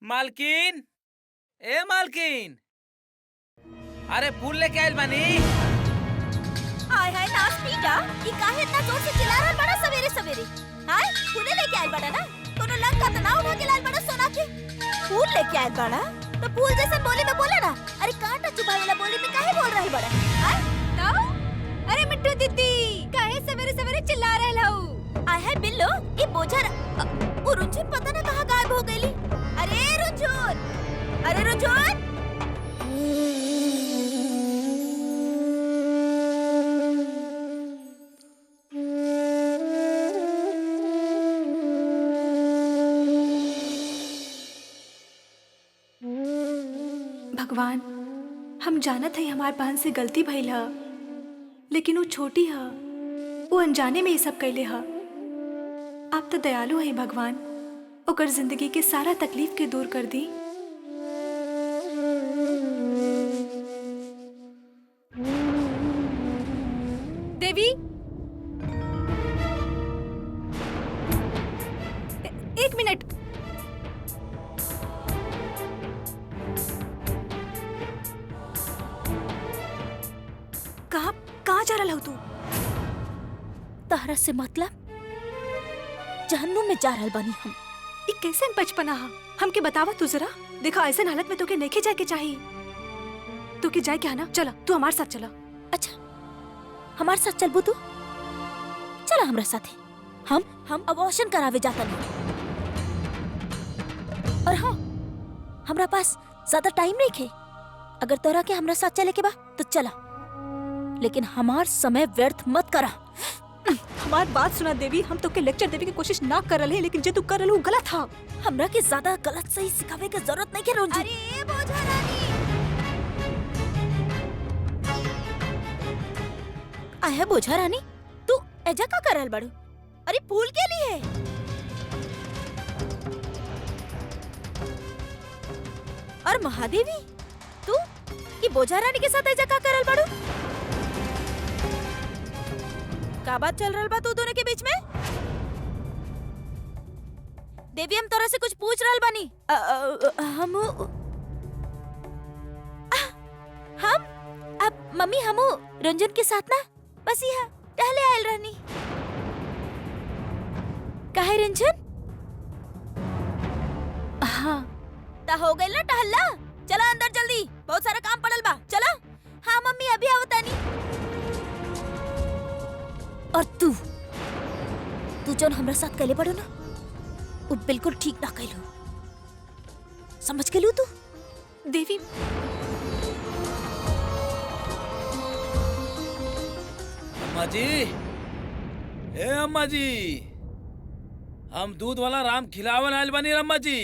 मालकिन, ए मालकिन, अरे फूल लेके आइल बानी। हाय हाय नाच पीटा, ई काहे इतना जोर से चिल्ला रहल बड़ा सवेरे सवेरे? हाय फूले लेके आइल बड़ा ना? कोनो लंका त ना उठा के लाइल बड़ा सोना के? फूल लेके आइल बड़ा? तो फूल जैसे बोली में बोला ना। अरे कांटा चुभाए वाला बोली में काहे बोल रहल बड़ा? हाय तो अरे मिट्टू दीदी काहे सवेरे सवेरे चिल्ला रहल हऊ? आय हाय बिल्लो, ई बोझा ओ रुंझुन पता ना कहां गायब हो गईली। अरे रुंझुन, अरे रुंझुन, भगवान, हम जानत हई हमार बहन से गलती भइल ह, लेकिन वो छोटी ह, वो अनजाने में ये सब कैले ह। आप तो दयालु हई भगवान, ओकर जिंदगी के सारा तकलीफ के दूर कर दी। देवी, एक मिनट। कहाँ जा रहा तू? तहरा से मतलब जहन्नुम में जा रहल बानी हम। ये कैसे बचपना हा? हमके बतावा तू जरा। देखा ऐसे हालत में तोके नहीं जाके चाहिए। तोके जाए क्या ना? चला तू हमारे साथ चला। अच्छा हमारे साथ चलबू तू? चला हमरा साथे। हम अबॉर्शन करावे जाता नहीं। और हाँ, हमरा पास ज्यादा टाइम नहीं खे। अगर तोरा के हमरा साथ चले के बा तो चला, लेकिन हमार समय व्यर्थ मत करा। हमार बात सुना देवी, हम तोके लेक्चर देवे की कोशिश ना कर रहे, लेकिन जे तू कर रहे गलत था। हमरा के ज्यादा गलत सही सिखावे के जरूरत नहीं के रोंजी। अरे बोझा रानी, आया बोझा रानी, तू एजा का कर रहल बाड़ू? अरे फूल के लिए। और महादेवी, तू ये बोझा रानी के साथ एजा का कर रहल बाड़ू? का बात चल रहल बा तू दोनों के बीच में? देवी, हम तोरा से कुछ पूछ रहल बानी। हम अब मम्मी हमू रंजन के साथ ना बस यहाँ टहले आयल रहनी। काहे रंजन? हाँ ता हो गइल ना टहलला? चला अंदर जल्दी, बहुत सारा काम पड़ल बा। चला। हाँ मम्मी अभी आवतानी। और तू जोन हमरा साथ कैले पड़ो ना, वो बिल्कुल ठीक ना कैलो। समझ गेलू तू? देवी, अम्मा जी, ए अम्मा जी, हम दूध वाला राम खिलावन आइल बानी अम्मा जी।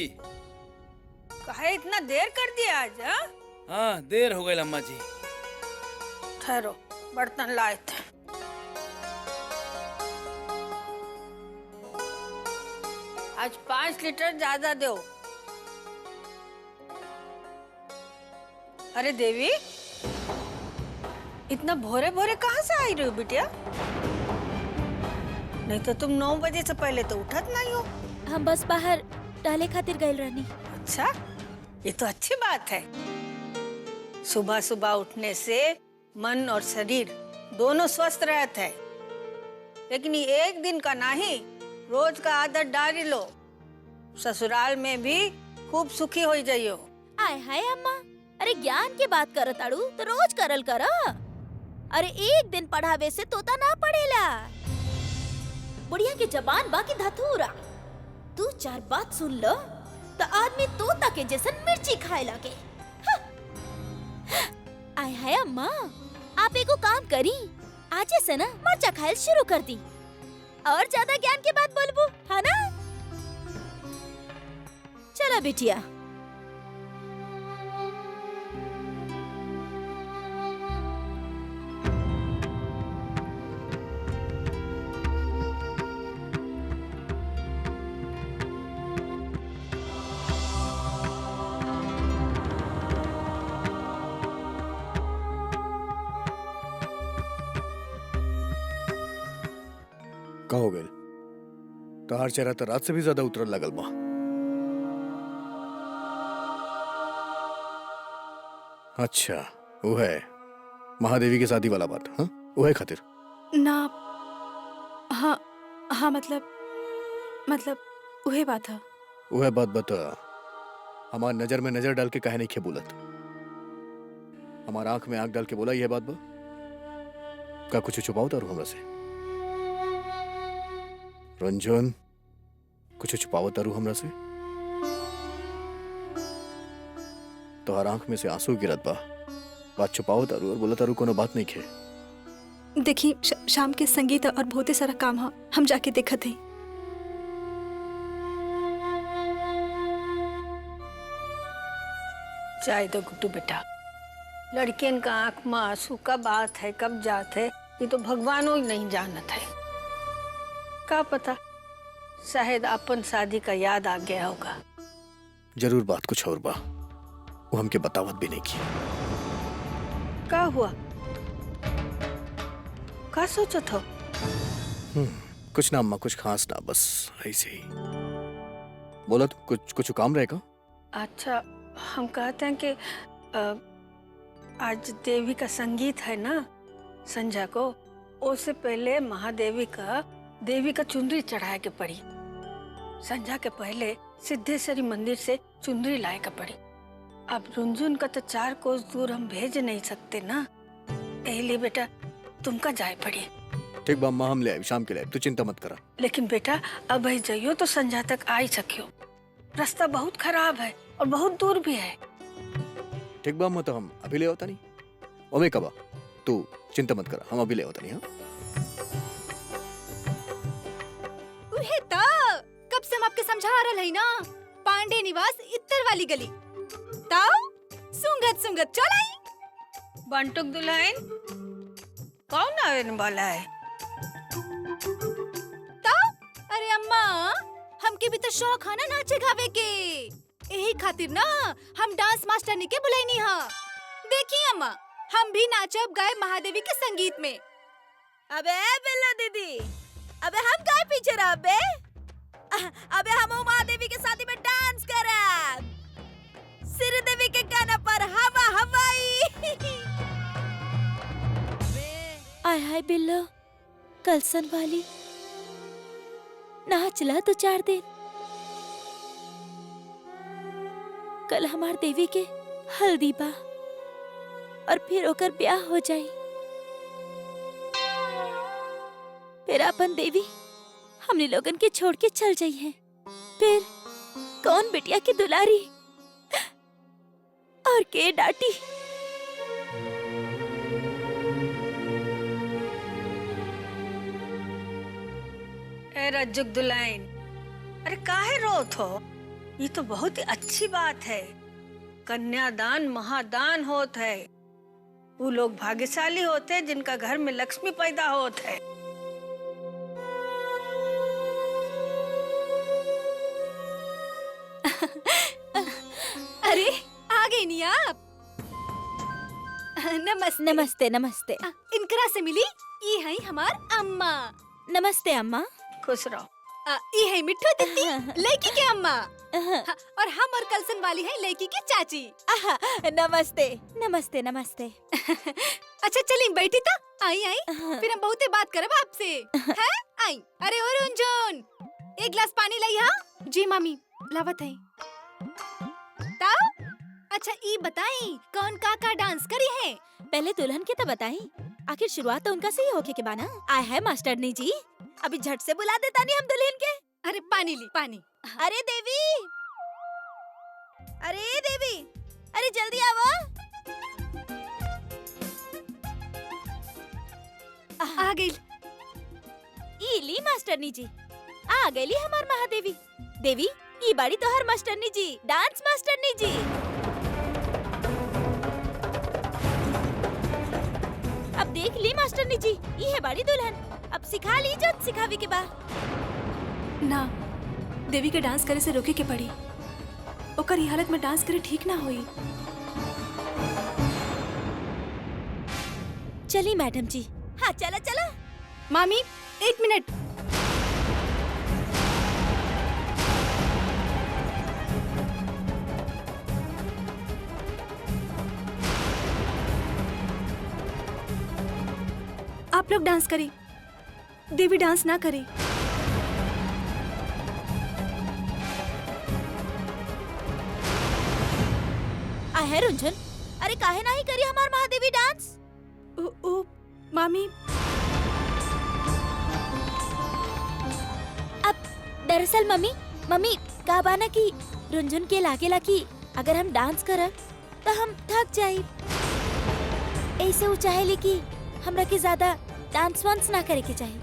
काहे इतना देर कर दिया आज? हाँ देर हो गई अम्मा जी। ठहरो, बर्तन लाए थे। आज 5 लीटर ज्यादा दो। अरे देवी, इतना भोरे भोरे कहाँ से आई रही हो बिटिया? नहीं तो तुम 9 बजे से पहले तो उठत नहीं हो। हम बस बाहर टहले खातिर गइल रहनी। अच्छा, ये तो अच्छी बात है। सुबह सुबह उठने से मन और शरीर दोनों स्वस्थ रहते हैं। लेकिन ये एक दिन का नहीं, रोज का आदत डाली लो। ससुराल में भी खूब सुखी हो जाइयो। आय हाय अम्मा, अरे ज्ञान की बात करत आड़ू तो रोज करल करा। अरे एक दिन पढ़ावे से तोता ना पढ़ेला। बुढ़िया के जबान बाकी धतूरा। तू 4 बात सुन लो तो आदमी तोता के जैसन मिर्ची खाए लगे। आय हाय अम्मा, आप एको काम करी, आज से ना मर्चा खायल शुरू कर दी और ज्यादा ज्ञान की बात बोलबू, है ना? चला बिटिया। का हो गए? तहार चेहरा तो रात से भी ज्यादा उतरल लगल बा। अच्छा वो है महादेवी की शादी वाला बात। हाँ वो है खातिर। ना हाँ हाँ मतलब वही बात है। वो है बात बता। हमार नजर में नजर डाल के काहे नहीं खे बोलत? हमार आंख में आंख डाल के बोला यह बात बा? का कुछ छुपाओ तारू हमरा से? रंजन कुछ छुपाओ तारू हमरा से? तोहर आंख में से आंसू गिरत बा। बात छुपाओ तारू और बोला तारू कोनो बात नहीं खे। देखी शाम के संगीत और बहुते सारा काम है, हम जाके देखत हई। चाहे तो गुड्डू बेटा, लड़कियन का आंख में आंसू कब आत है कब जात है ये तो भगवानों ही नहीं जानत है। का पता शायद अपन शादी का याद आ गया होगा। जरूर बात कुछ और बा, वो हमके बतावत भी नहीं की। का हुआ? का सोचत हो? कुछ ना अम्मा, कुछ खास ना, बस ऐसे ही। बोला तो कुछ काम रहेगा? अच्छा हम कहते हैं कि आज देवी का संगीत है ना संध्या को, उससे पहले महादेवी का देवी का चुनरी चढ़ाए के पड़ी। संध्या के पहले सिद्धेश्वरी मंदिर से चुनरी लाए के पड़ी। अब रुंझुन का तो 4 कोस दूर हम भेज नहीं सकते ना, इसलिए बेटा तुमका जाए पड़ी। ठीक बा अम्मा, हम ले आए शाम के लिए, तू चिंता मत करा। लेकिन बेटा अब ही जाइयो तो संध्या तक आ ही सकियो। रास्ता बहुत खराब है और बहुत दूर भी है। ठीक बा अम्मा, तो हम अभी ले होता नहीं। ओमे कबा तू चिंता मत करा, हम अभी ले होता नहीं। हाँ उहे ता कब से हम आपके समझा रहल हई ना, पांडे निवास इत्तर वाली गली। ताऊ सुंगत चल आई। बंटुक दुल्हन कौन आने वाला है? ताऊ अरे अम्मा, हमके भी तो शौक है ना नाचे गावे के, यही खातिर ना हम डांस मास्टरनी के बुलाईनी हा। देखिए अम्मा, हम भी नाचब गाए महादेवी के संगीत में। अबे बिल्ला दीदी, अबे हम काय पीछे रह बे? अबे हम महादेवी के शादी में डांस करब। सिर देवी के गाना पर हवा हवाई। आय हाय बिल्लो, कलसन वाली नाचला तो 4 दिन। कल हमार देवी के हल्दी बा और फिर ओकर ब्याह हो जाई। फिर अपन देवी हमने लोगन के छोड़ के चल जाई है। फिर कौन बिटिया की दुलारी और के डांटी। ए रज्जुक दुल्हन, अरे काहे रोत हो? ये तो बहुत ही अच्छी बात है। कन्यादान महादान होत है। वो लोग भाग्यशाली होते हैं जिनका घर में लक्ष्मी पैदा होत है। अरे आ गई नी आप। नमस्ते नमस्ते नमस्ते। इनकरा से मिली, ये है हमार अम्मा। नमस्ते अम्मा। खुश रहो। ये है मिठू दीदी, लड़की के अम्मा। और हम और कलसन वाली है लड़की की चाची। नमस्ते नमस्ते नमस्ते। अच्छा चलिए बैठी था, आई फिर हम बहुते बात करब आपसे। हैं आई। अरे ओ रुंझुन, 1 गिलास पानी लाई। हाँ जी मामी लावत है। ताऊ अच्छा ई बताई कौन का डांस करी है? पहले दुल्हन के तो बताई, आखिर शुरुआत तो उनका से ही होके के बाना। आए है मास्टरनी जी, अभी झट से बुला देता नहीं हम दुल्हन के। अरे पानी ली पानी। अरे देवी, अरे जल्दी आओ। आ गई। ई ली मास्टरनी जी, आ गईली हमार महादेवी। देवी ई बाड़ी तो हर मास्टरनी जी, डांस मास्टरनी जी। अब देख ली मास्टरनी जी, ये है बाड़ी दुल्हन। अब सिखा ली जो सिखावी के बा। ना देवी के डांस करे से रोके के पड़ी। ओकर ये हालत में डांस करे ठीक ना होई। चली मैडम जी। हाँ चला। मामी 1 मिनट। आप लोग डांस करी, देवी डांस ना करी। आहे रुंझन, अरे काहे नहीं करी हमार महादेवी डांस? ओ मामी, दरअसल मम्मी का बाना की रुंझन के लागेला कि अगर हम डांस करब तो हम थक जाए। ऐसे वो चाहेली कि हमरा के ज्यादा डांस वांस ना करे के चाहिए,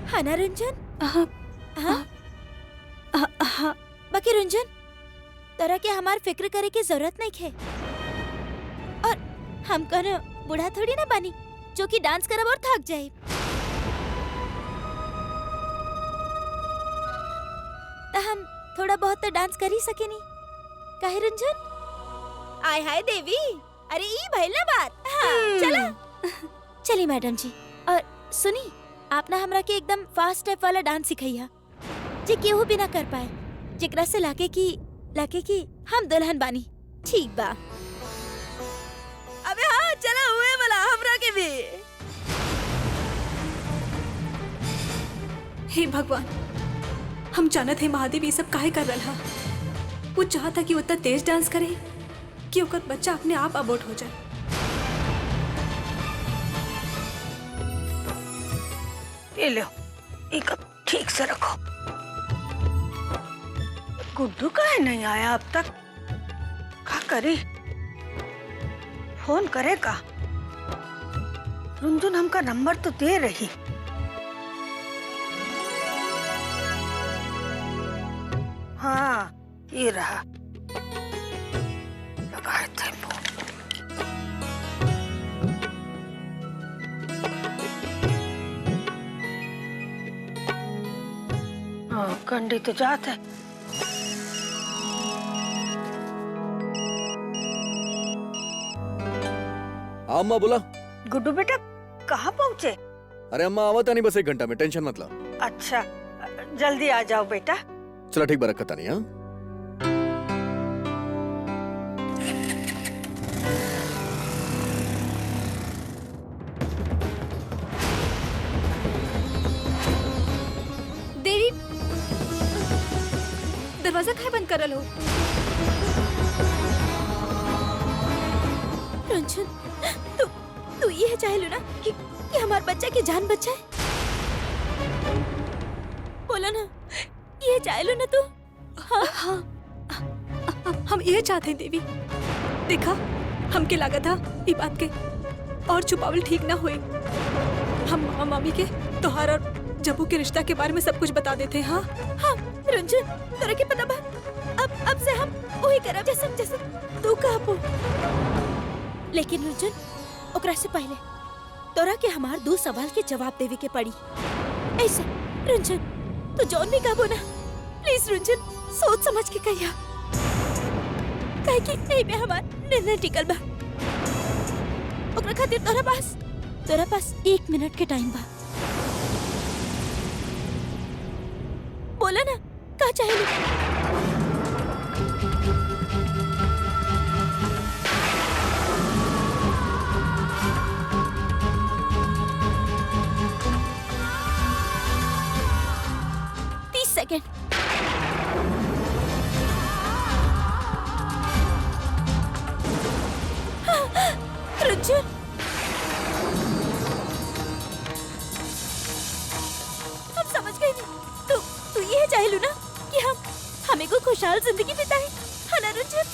है ना रुंझन? हाँ बाकी रुंझन, तरह के हमार फिक्र करे की जरूरत नहीं है। और हम कौन बूढ़ा थोड़ी ना बानी जो कि डांस करब और थक जाए। तो हम थोड़ा बहुत तो डांस कर ही सके नहीं, काहे रुंझन? आय हाय देवी, अरे ई भइल ना बात। हाँ, चला चली मैडम जी। और सुनी, आप ना हमरा के एकदम फास्ट स्टेप वाला डांस सिखाइया जे केहू भी ना कर पाए, जेकरा से लागे कि हम दुल्हन बानी। ठीक बा? अबे हाँ, चला हुए वाला हमरा के भी। हे भगवान, हम जानत है महादेव ये सब काहे कर रहा। वो चाहता कि उतना तेज डांस करे कि ओकर बच्चा अपने आप अबॉर्ट हो जाए। ये लो, ये कप ठीक से रखो। गुड्डू काहे नहीं आया अब तक? क्या करी? फोन करेगा? रुंझुन हमका नंबर तो दे रही। हाँ, ये रहा। लगाए थे फोन। हाँ, कंडी तो जात है। अम्मा बोला। गुड्डू बेटा कहाँ पहुँचे? अरे अम्मा आवता नहीं, बस 1 घंटा में, टेंशन मत लो। अच्छा, जल्दी आ जाओ बेटा। चलो ठीक, बरकत नहीं। हाँ देवी, दरवाजा काहे बंद करल हो? रुंझन, तू ये चाहे लो ना कि हमारे बच्चा की जान बचाए? बोला ना, ये चाहे लो ना तू? हाँ, हम ये चाहते हैं देवी। देखा, हमके लगा था ये बात के और छुपावल ठीक ना हुई। हम मामा मामी के तोहार और जब्बू के रिश्ता के बारे में सब कुछ बता देते हैं। हाँ हाँ रुंझन, तोरा के पता बा, अब से हम वही करब जैसे तू कहबो। लेकिन रुंझन, ओकरा से पहले तोरा के हमार 2 सवाल के जवाब देवे के पड़ी। ऐसे रुंझन, तू जौन भी कहबो ना, प्लीज रुंझन सोच समझ के कहिया, काहे कि नहीं में हमार निर्णय टिकल बा। ओकरा खातिर तोरा पास 1 मिनट के टाइम बा। बोला ना, का चाहेली? सेकंड। रुंझन, हम समझ गए। तू ये चाहे लू ना कि हम को खुशहाल जिंदगी बिताए, है ना रुंझन?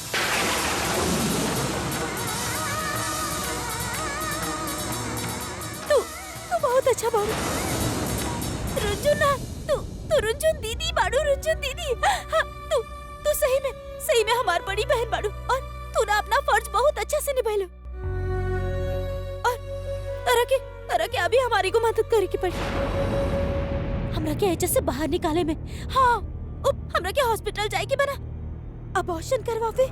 तू बहुत अच्छा बाड़ू रुंझन। ना तू रुंझन दीदी बाड़ू, रुंझन दीदी। हाँ, तू सही में हमार बड़ी बहन बाड़ू, और तू ना अपना फर्ज बहुत अच्छा से निभाइलो। और तरह के अभी हमारी को मदद करे की पड़ी, हमरा के एचएस से बाहर निकाले में। हाँ, हमरा के हॉस्पिटल जाए के बना अबॉर्शन करवावे।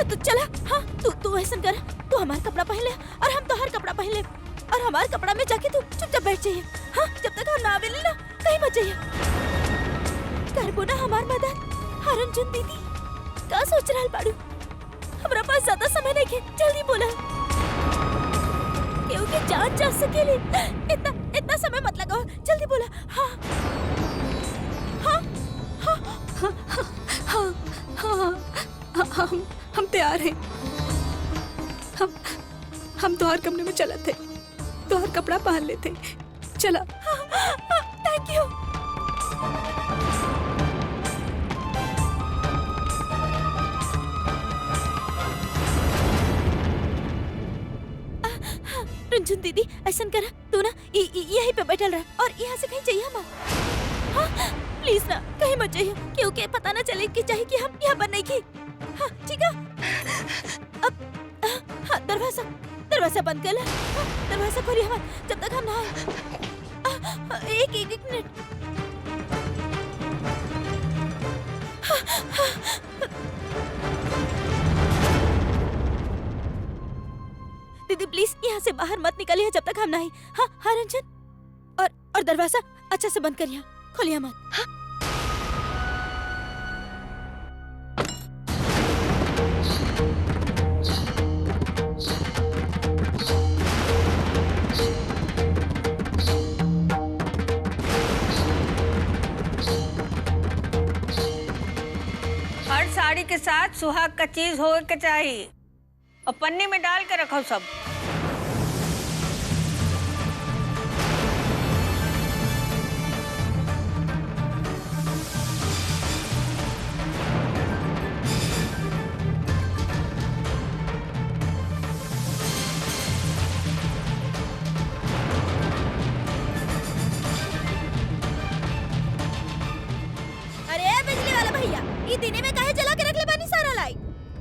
तो चला। हाँ, तू ऐसा कर, तू हमार कपड़ा पहन ले और हम तोहार कपड़ा पहन ले, और हमारे कपड़ा में जाके तू चुपचाप बैठ जाइए। हाँ, जब तक हम ना मिले ना कहीं मत जाइए। करबो ना हमार मदद। हाँ रुंझन दीदी, का सोच रहा बाड़ू? हमारा पास ज्यादा समय नहीं है, जल्दी बोला। के जान जा सकेली। इतना इतना समय मत लगाओ, जल्दी बोला। हाँ हाँ हाँ हाँ हाँ हाँ, हम तैयार हैं। हम तोहर कमरे में चला थे, तोहर कपड़ा पहन लेते। चला। Thank you. रुंझुन दीदी, ऐसा करा तू ना यहीं पे बैठल रहा और यहाँ से कहीं चाहिए हम। हाँ प्लीज ना, कहीं मत जाइए, क्योंकि पता ना चले कि चाहिए कि हम यहाँ पर नहीं की। हाँ ठीक है। अब हाँ, दरवाजा बंद कर ले। हाँ, दरवाजा खोलिए हम, जब तक हम ना आए। एक मिनट। दीदी प्लीज यहाँ से बाहर मत निकलिए जब तक हम ना आए। हाँ हाँ रंजन, और दरवाजा अच्छा से बंद करिए, खोलिए मत। हाँ? हर साड़ी के साथ सुहाग का चीज हो के चाहिए और पन्नी में डाल के रखो सब। अरे बिजली वाला भैया, ये दिने में काहे जला के रख ले बानी सारा लाइट?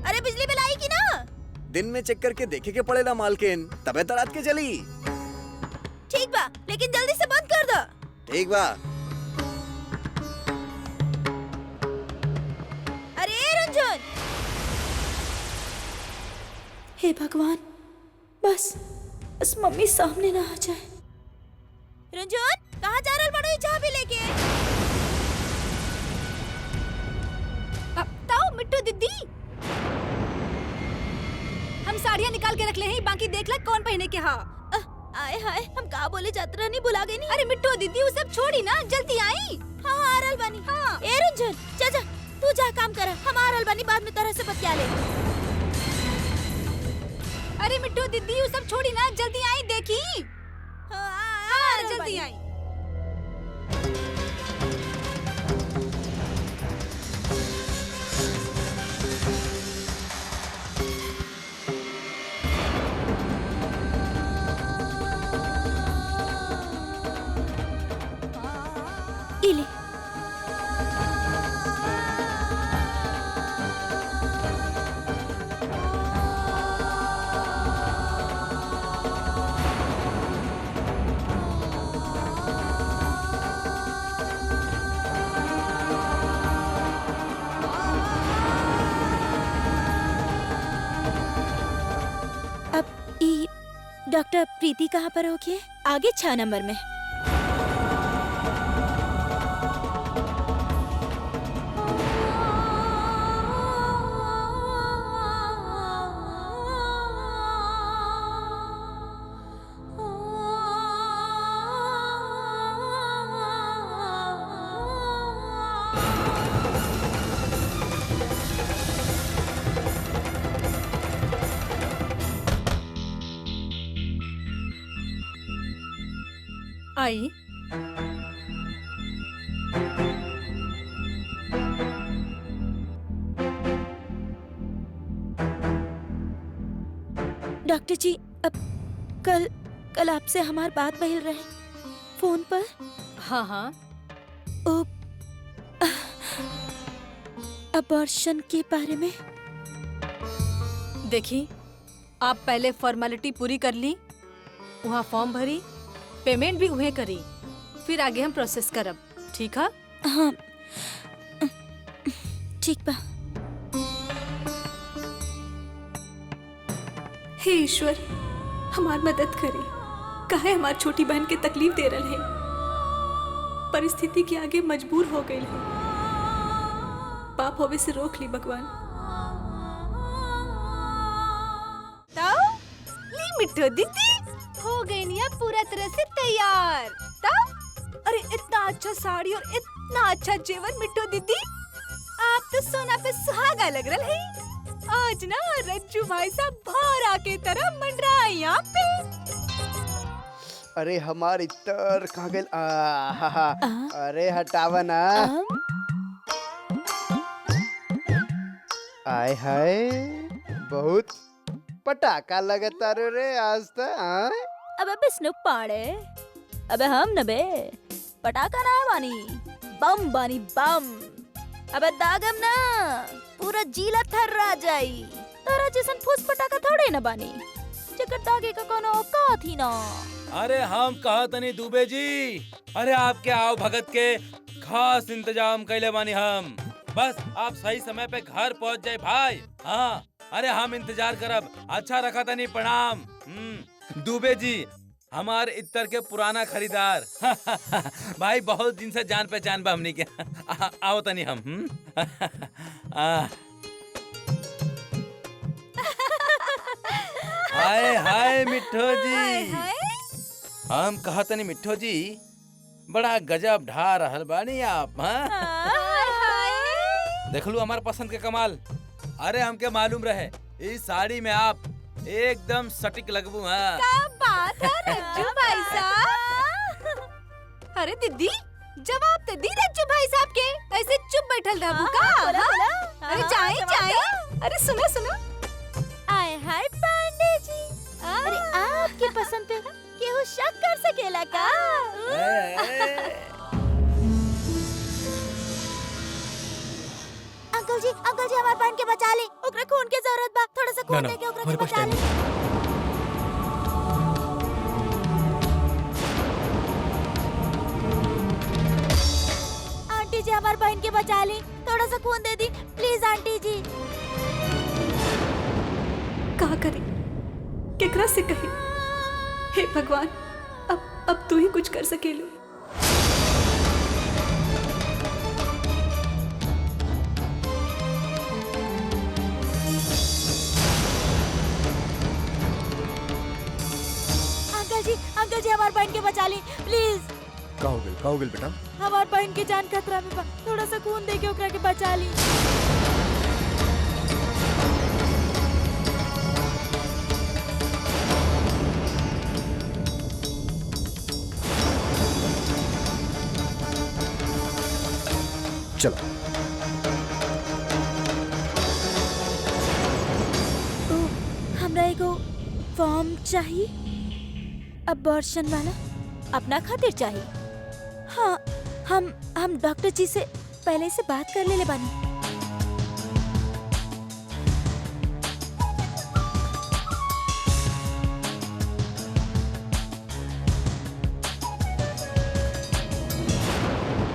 अरे बिजली बिल आई कि ना? दिन में चेक करके देखे के पड़ेला मालकिन, तबे तो रात के जली। ठीक बा, लेकिन जल्दी से बंद कर दो। ठीक बा। अरे रंजन, हे भगवान, बस मम्मी सामने ना आ जाए। रंजन कहाँ जा रहल बड़ो चाय भी लेके? अब ताओ मिट्टू दीदी, हम साड़ियाँ निकाल के रख ले हैं, बाकी देख ले कौन पहने के। हाँ आए हाय, हम कहाँ बोले जात रहनी, भुला गई नहीं। अरे मिट्टू दीदी, वो सब छोड़ी ना, जल्दी आई। हाँ हाँ आ रहल बानी। हाँ। ए रंजन जा तू जा काम कर, हम आ रहल बानी, बाद में तरह से बतिया ले। अरे मिट्टू दीदी, वो सब छोड़ी ना, जल्दी आई, देखी। हाँ हाँ जल्दी आई। इले अब ई डॉक्टर प्रीति कहाँ पर होगी? आगे 6 नंबर में। आई। डॉक्टर जी, अब कल आपसे हमार बात बहिल रहे फोन पर। हाँ हाँ, अबॉर्शन के बारे में। देखी, आप पहले फॉर्मेलिटी पूरी कर ली, वहाँ फॉर्म भरी, पेमेंट भी उहे करी, फिर आगे हम प्रोसेस करब। ठीक है? हाँ ठीक बा। हे ईश्वर, हमार मदद करी, काहे हमार छोटी बहन के तकलीफ दे रहे हैं, परिस्थिति के आगे मजबूर हो गई है, पाप होवे से रोक ली भगवान। ली मिट्टू दीदी, हो गई निया पूरा तरह से तैयार। तब अरे इतना अच्छा साड़ी और इतना अच्छा जेवर मिट्टू दीदी, आप तो सोना पे सुहागा लग रहा है। आज ना रज्जू भाई साहब भारा के तरह मंडरा यहाँ पे। अरे हमारी तर कहाँ गइल? अरे हटावा ना। आय हाय बहुत पटाखा लगता रे आज तक। अबे विष्णु पाड़े, अबे हम न बे पटाखा ना बानी, बम बानी बम। अबे दागम ना पूरा जीला थर्रा जाई। तोरा जैसन फूस पटाखा थोड़े न बानी, जेकर दागे का कोनो औकात ही ना। अरे हम कहा तनी दुबे जी, अरे आपके आओ भगत के खास इंतजाम कैले बानी हम। बस आप सही समय पे घर पहुंच जाए भाई। हाँ अरे हम इंतजार करब। अच्छा रखा तनी प्रणाम। दुबे जी हमार इत्तर के पुराना खरीदार भाई, बहुत दिन से जान पहचान बा हमनी के। आओ तनी हम। हाय हाय मिठो जी, हम कहा तनी मिठो जी बड़ा गजब ढा रहल बानी आप। देख लू हमार पसंद के कमाल। अरे हमके मालूम रहे इस साड़ी में आप एकदम सटीक लगबू। हाँ क्या बात है रज्जू भाई साहब। अरे दीदी जवाब तो दी रज्जू भाई साहब के, ऐसे चुप बैठल रहबू का? अरे जाए जाए। अरे सुनो सुनो। आय हाय पांडे जी, अरे आपकी पसंद पे केहू शक कर सकेला का? अंकल जी हमार बहन के बचा ली, ओकरा खून के जरूरत बा, थोड़ा सा खून दे के ओकरा के बचा ली। आंटी जी हमार बहन के बचा ली, थोड़ा सा खून दे दी प्लीज आंटी जी। कहा करे, केकरा से कहे? हे भगवान, अब तू ही कुछ कर सकेलू। अंकल जी हमार बहन के बचा ली प्लीज। का हो गइल बेटा? हमार बहन के जान खतरा में बा, थोड़ा सा खून दे के ओकरा के बचा ली। चलो हमरा एगो फॉर्म चाहिए, अबॉर्शन वाला, अपना खातिर चाहिए। हाँ हम डॉक्टर जी से पहले से बात कर ले बानी।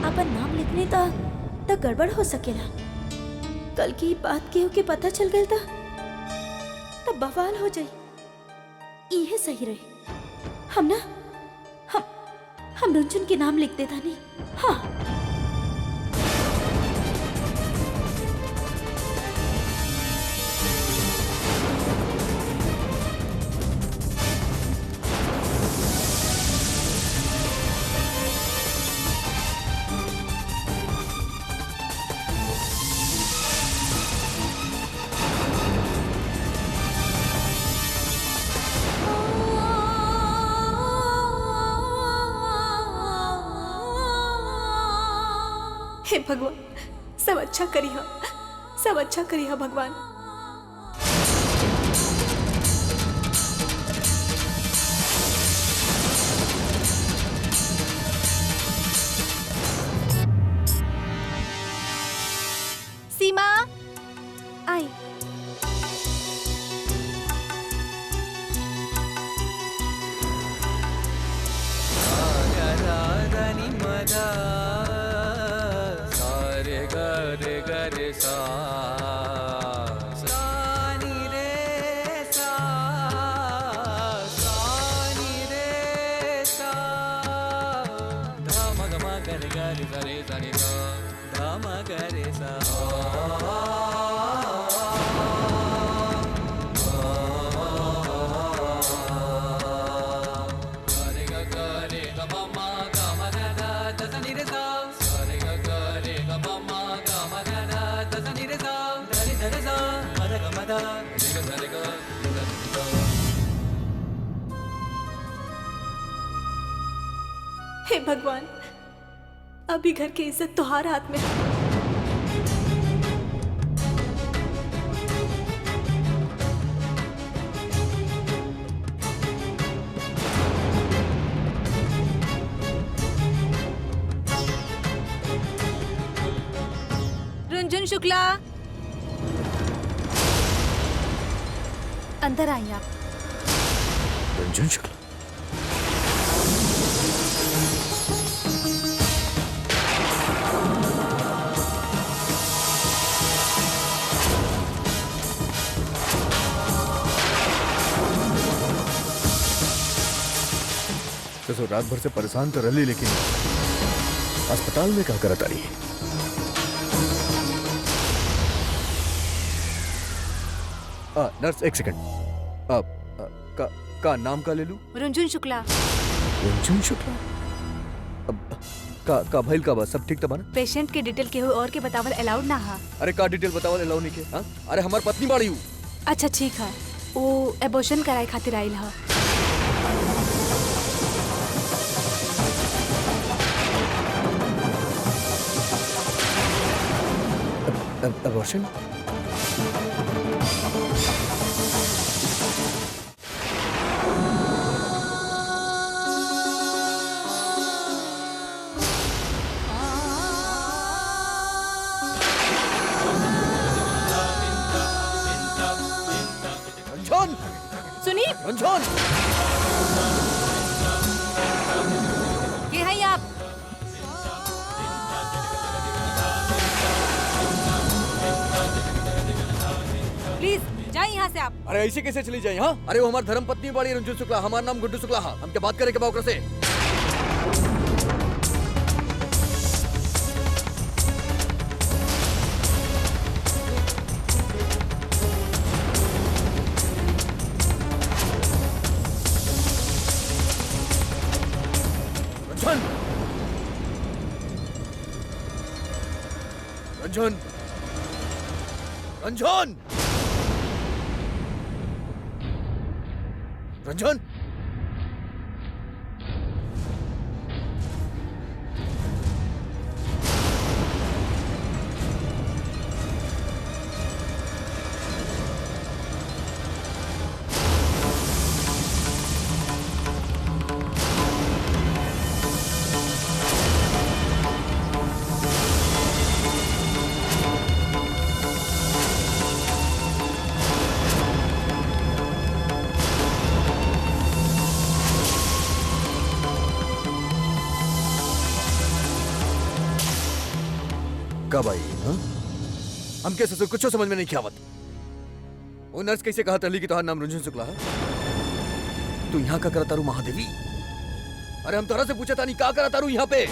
अपन नाम लिखने तो गड़बड़ हो सकेला। कल की बात केहू के पता चल गया था तो बवाल हो जाई। यह सही रहे हम रुंचन के नाम लिख देता नहीं। हाँ हे भगवान, सब अच्छा करिहा, सब अच्छा करिहा भगवान। सीमा आई। भगवान, अभी घर की इज्जत तुहार हाथ में है। रुंझुन शुक्ला, अंदर आइए आप। रंजन शुक्ला, तो रात भर से परेशान तो रही, लेकिन अस्पताल में क्या करत आ रही है? नर्स एक सेकंड, का नाम का ले लूं? रुंझुन शुक्ला। रंजन शुक्ला। का भइल का बा? सब ठीक था ना? पेशेंट के डिटेल केहू और के बतावल अलाउड ना हा। अरे का डिटेल बतावल अलाउ नहीं के? हाँ? अरे हमार पत्नी बाड़ी हूँ। अच्छा ठीक है, वो एबॉर्शन कराए खातिर आइल हा। अबॉर्शन? रंजन! सुनी, रंजन! के हैं आप? प्लीज जाइए यहाँ से आप। अरे ऐसे कैसे चली जाए? हाँ, अरे वो हमार धर्म पत्नी बाड़ी रंजन शुक्ला, हमारा नाम गुड्डू शुक्ला। हाँ, हम क्या बात करें के बावकर से? रंजन! रंजन! रंजन! रंजन! कब आई? हाँ? हम कैसे ससुर कुछ समझ में नहीं आवत। वो नर्स कैसे कहा तली कि तुम्हारा नाम रंजन शुक्ला है? तू यहाँ का करता रू महादेवी? अरे हम तोरा से पूछा था नहीं का करता रू यहाँ पे?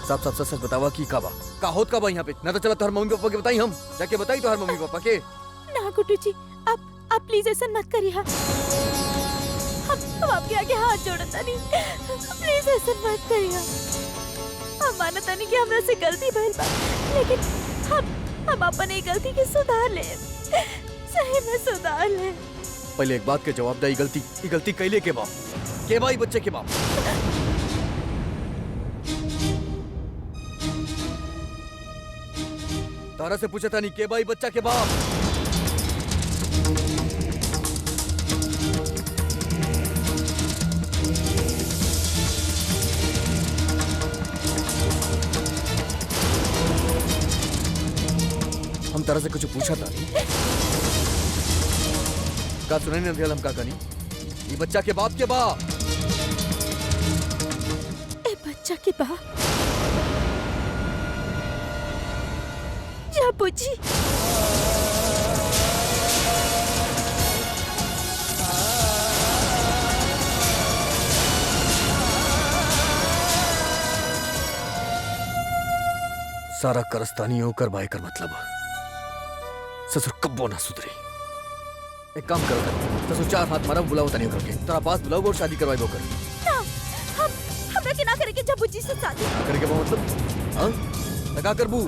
साफ साफ सच सच बतावा कि काबा का होत काबा यहाँ पे? ना तो चला तुम्हारे मम्मी पापा के बताई, हम जाके बताई तुम्हारे मम्मी पापा के। ना गुड्डू जी, आप प्लीज ऐसा मत करिए। हम आपके आगे हाथ जोड़ता नहीं, प्लीज ऐसा मत करिए। हम मानता नहीं कि हमरा से गलती भइल बा, लेकिन हम अपन एक गलती के सुधार ले, सही में सुधार ले। पहले एक बात के जवाब दे, ई गलती कैले के बाप? के भाई बच्चे के बाप? तारा से पूछा था नहीं के भाई बच्चा के बाप? हम तारा से कुछ पूछा था का? सुने नहीं दिया हम का कनी? ये बच्चा के बाप के बाप? ए बच्चा के बाप? जा पूछी। सारा करस्तानी होकर भाई कर मतलब ससुर कब्बो ना सुधरे। एक काम करो, ससुर चार हाथ मारा बुलाओ तनी करके तेरा पास बुलाओ और शादी करवाई बोकर। ना, हमरा के ना करेंगे जब बुच्ची से शादी। ना करेंगे मतलब? हाँ? ना करबू?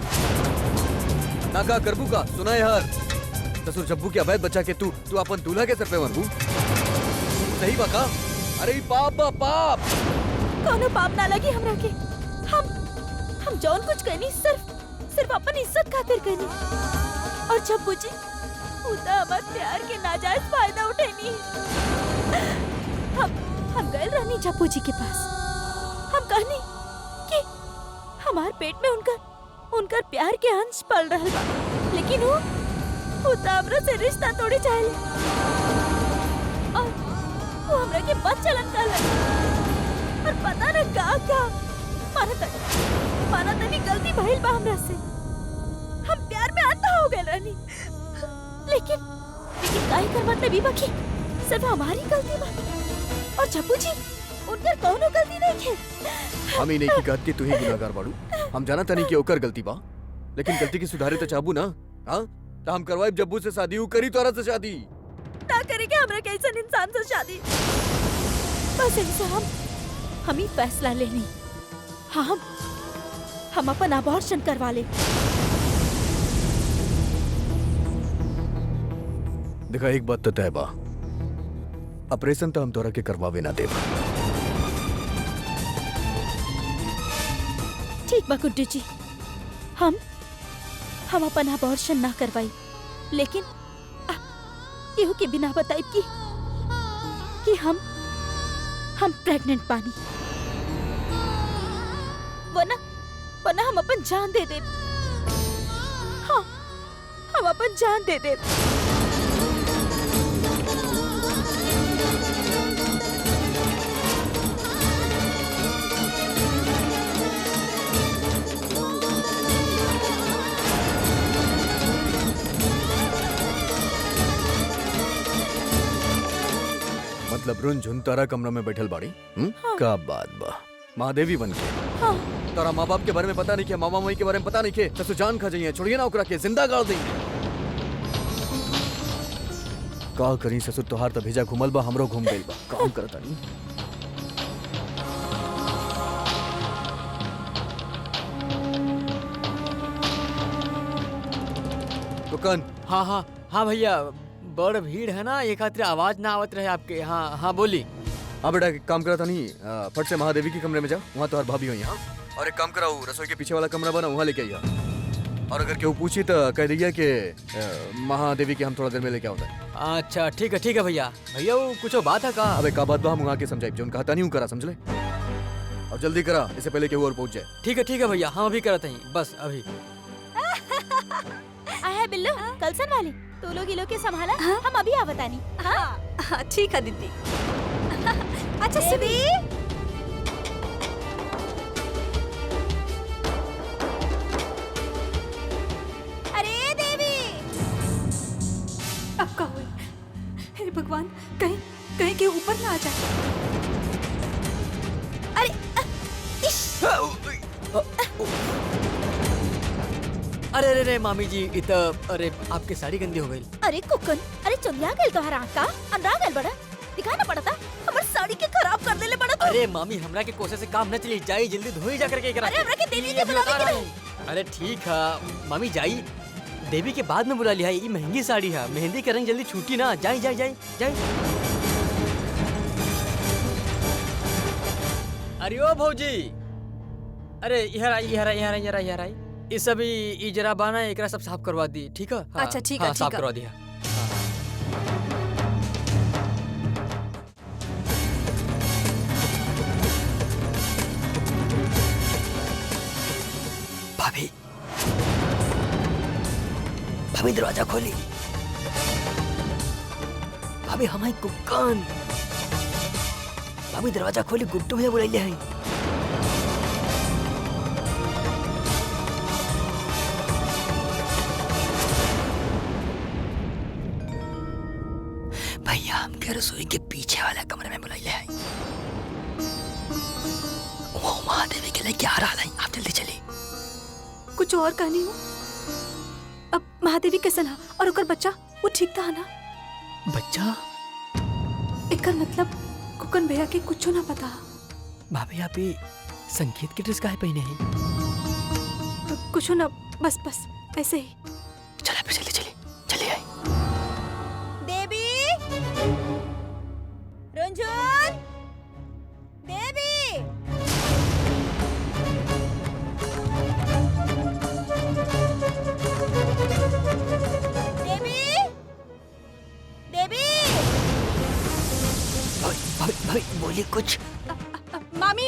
ना का करबू का? सुना है यार, ससुर जब्बू के अवैध बच्चा के तू अपन दूल्हा के सर पे मरबू? सही बाका? अरे ई पाप बा पाप। कोनो पाप ना लगी हमरा के। हम जौन कुछ कहनी सिर्फ अपन इज्जत खातिर कहनी। और जब बुझी उदा हमार प्यार के नाजायज फायदा उठेनी। हम गए रहनी जप्पू जी के पास। हम कहनी कि हमार पेट में उनकर प्यार के अंश पल रहल बा, लेकिन वो हमरा से रिश्ता तोड़े चाहे और वो हमरा के बद चलन कर और पता न का माना तनी गलती भइल बा हमरा से। हम प्यार में अंधा हो गए रहनी, लेकिन काहे कर मतलब ई बाकी सिर्फ हमारी गलती बा और जप्पू जी उनकर कौनो गलती नहीं है। हम ही नहीं की कहत कि तू ही गुनाहगार बाड़ू। हम जाना तनी कि ओकर गलती बा, लेकिन गलती की सुधारे तो चाहबू ना। हाँ तो हम करवाए जब्बू से शादी, ऊ करी तोरा से शादी। ना करेंगे हमरा कैसे इंसान से शादी। बस ऐसा हम ही फैसला लेनी। हाँ हम अपन अबॉर्शन करवा ले। देखा एक बात तो तय बा, ऑपरेशन तो हम तोरा के करवावे ना देब। ठीक बा गुड्डू जी, हम अपन अबॉर्शन ना करवाई, लेकिन केहू के बिना बताई कि हम प्रेग्नेंट पानी। वरना हम अपन जान दे देब। हाँ हम अपन जान दे देब। मतलब रुनझुन तारा कमरा में बैठल बाड़ी। का बात बा, महादेवी बन के। हाँ तारा माँ बाप के बारे में पता नहीं क्या, मामा माई के बारे में पता नहीं के, तो जान खा जाइए, छोड़िए ना ओकरा के, जिंदा गाड़ दी। का करी ससुर तोहार तो भेजा घुमल बा, हमरो घूम गइल बा, काम करता नहीं। दुकान। हाँ भैया, बड़ भीड़ है ना, ये खातिर आवाज ना आवत रहे आपके। हाँ बोली। हाँ बेटा एक काम करा था नहीं, फट से महादेवी के कमरे में जा, वहाँ तो भाभी हुई। हाँ और एक काम कराऊ, रसोई के पीछे वाला कमरा बना, वहाँ लेके आइया। और अगर केहू पूछी तो कह दिया कि महादेवी के हम थोड़ा देर में लेके आता है। अच्छा ठीक है भैया। भैया वो कुछ बात है का? अबे का बात बा, हम वहाँ के समझाई, जो कहता नहीं हूँ करा, समझ ले। और जल्दी करा, इससे पहले केहू और पहुँच जाए। ठीक है भैया, हम अभी करते हैं, बस अभी। आया बिल्लू, कलसन वाली तू लोग ये के संभाला। हम अभी आवतानी। हाँ ठीक है दीदी। अच्छा सुबी, अरे देवी, अब का हुई? हे भगवान, कहीं के ऊपर ना आ जाए। अरे अरे मामी जी, अरे आपकी साड़ी गंदी हो गई। अरे कुकन, अरे चुनिया गल तो हरा का अंदर गल बड़ा दिखाना पड़ता। हमर साड़ी के खराब कर देले बड़ा। अरे मामी, हमरा के कोसे से काम न चली, जाई जल्दी धोई जा करके करा। अरे हमरा के देवी के बुलावे के नहीं। अरे ठीक है मामी, जाई देवी के बाद में बुला लिया। ये महंगी साड़ी है, मेहंदी के रंग जल्दी छूटी ना। जाई। अरे ओ भौजी, अरे यहाँ ये सब ई जरा बाना एकरा सब साफ करवा दी, ठीक है? हाँ, अच्छा ठीक है, साफ करवा दिया। भाभी दरवाजा खोली। भाभी हमारी कुकान। भाभी दरवाजा खोली, गुड्डू भैया बुलाइले हैं। भैया हमके रसोई के पीछे वाले कमरे में बुलाइले हैं। वो महादेवी के लिए क्या आ रहा है, आप जल्दी चलिए। कुछ और कहनी हो? अब महादेवी कैसन हा और ओकर बच्चा वो ठीक था ना? बच्चा? एकर मतलब कुकन भैया के कुछ ना पता। भाभी आप ही संकेत की ड्रेस काहे पहने हैं? कुछ ना, बस ऐसे ही। चला फिर चलिए देवी, रंजन, कुछ मामी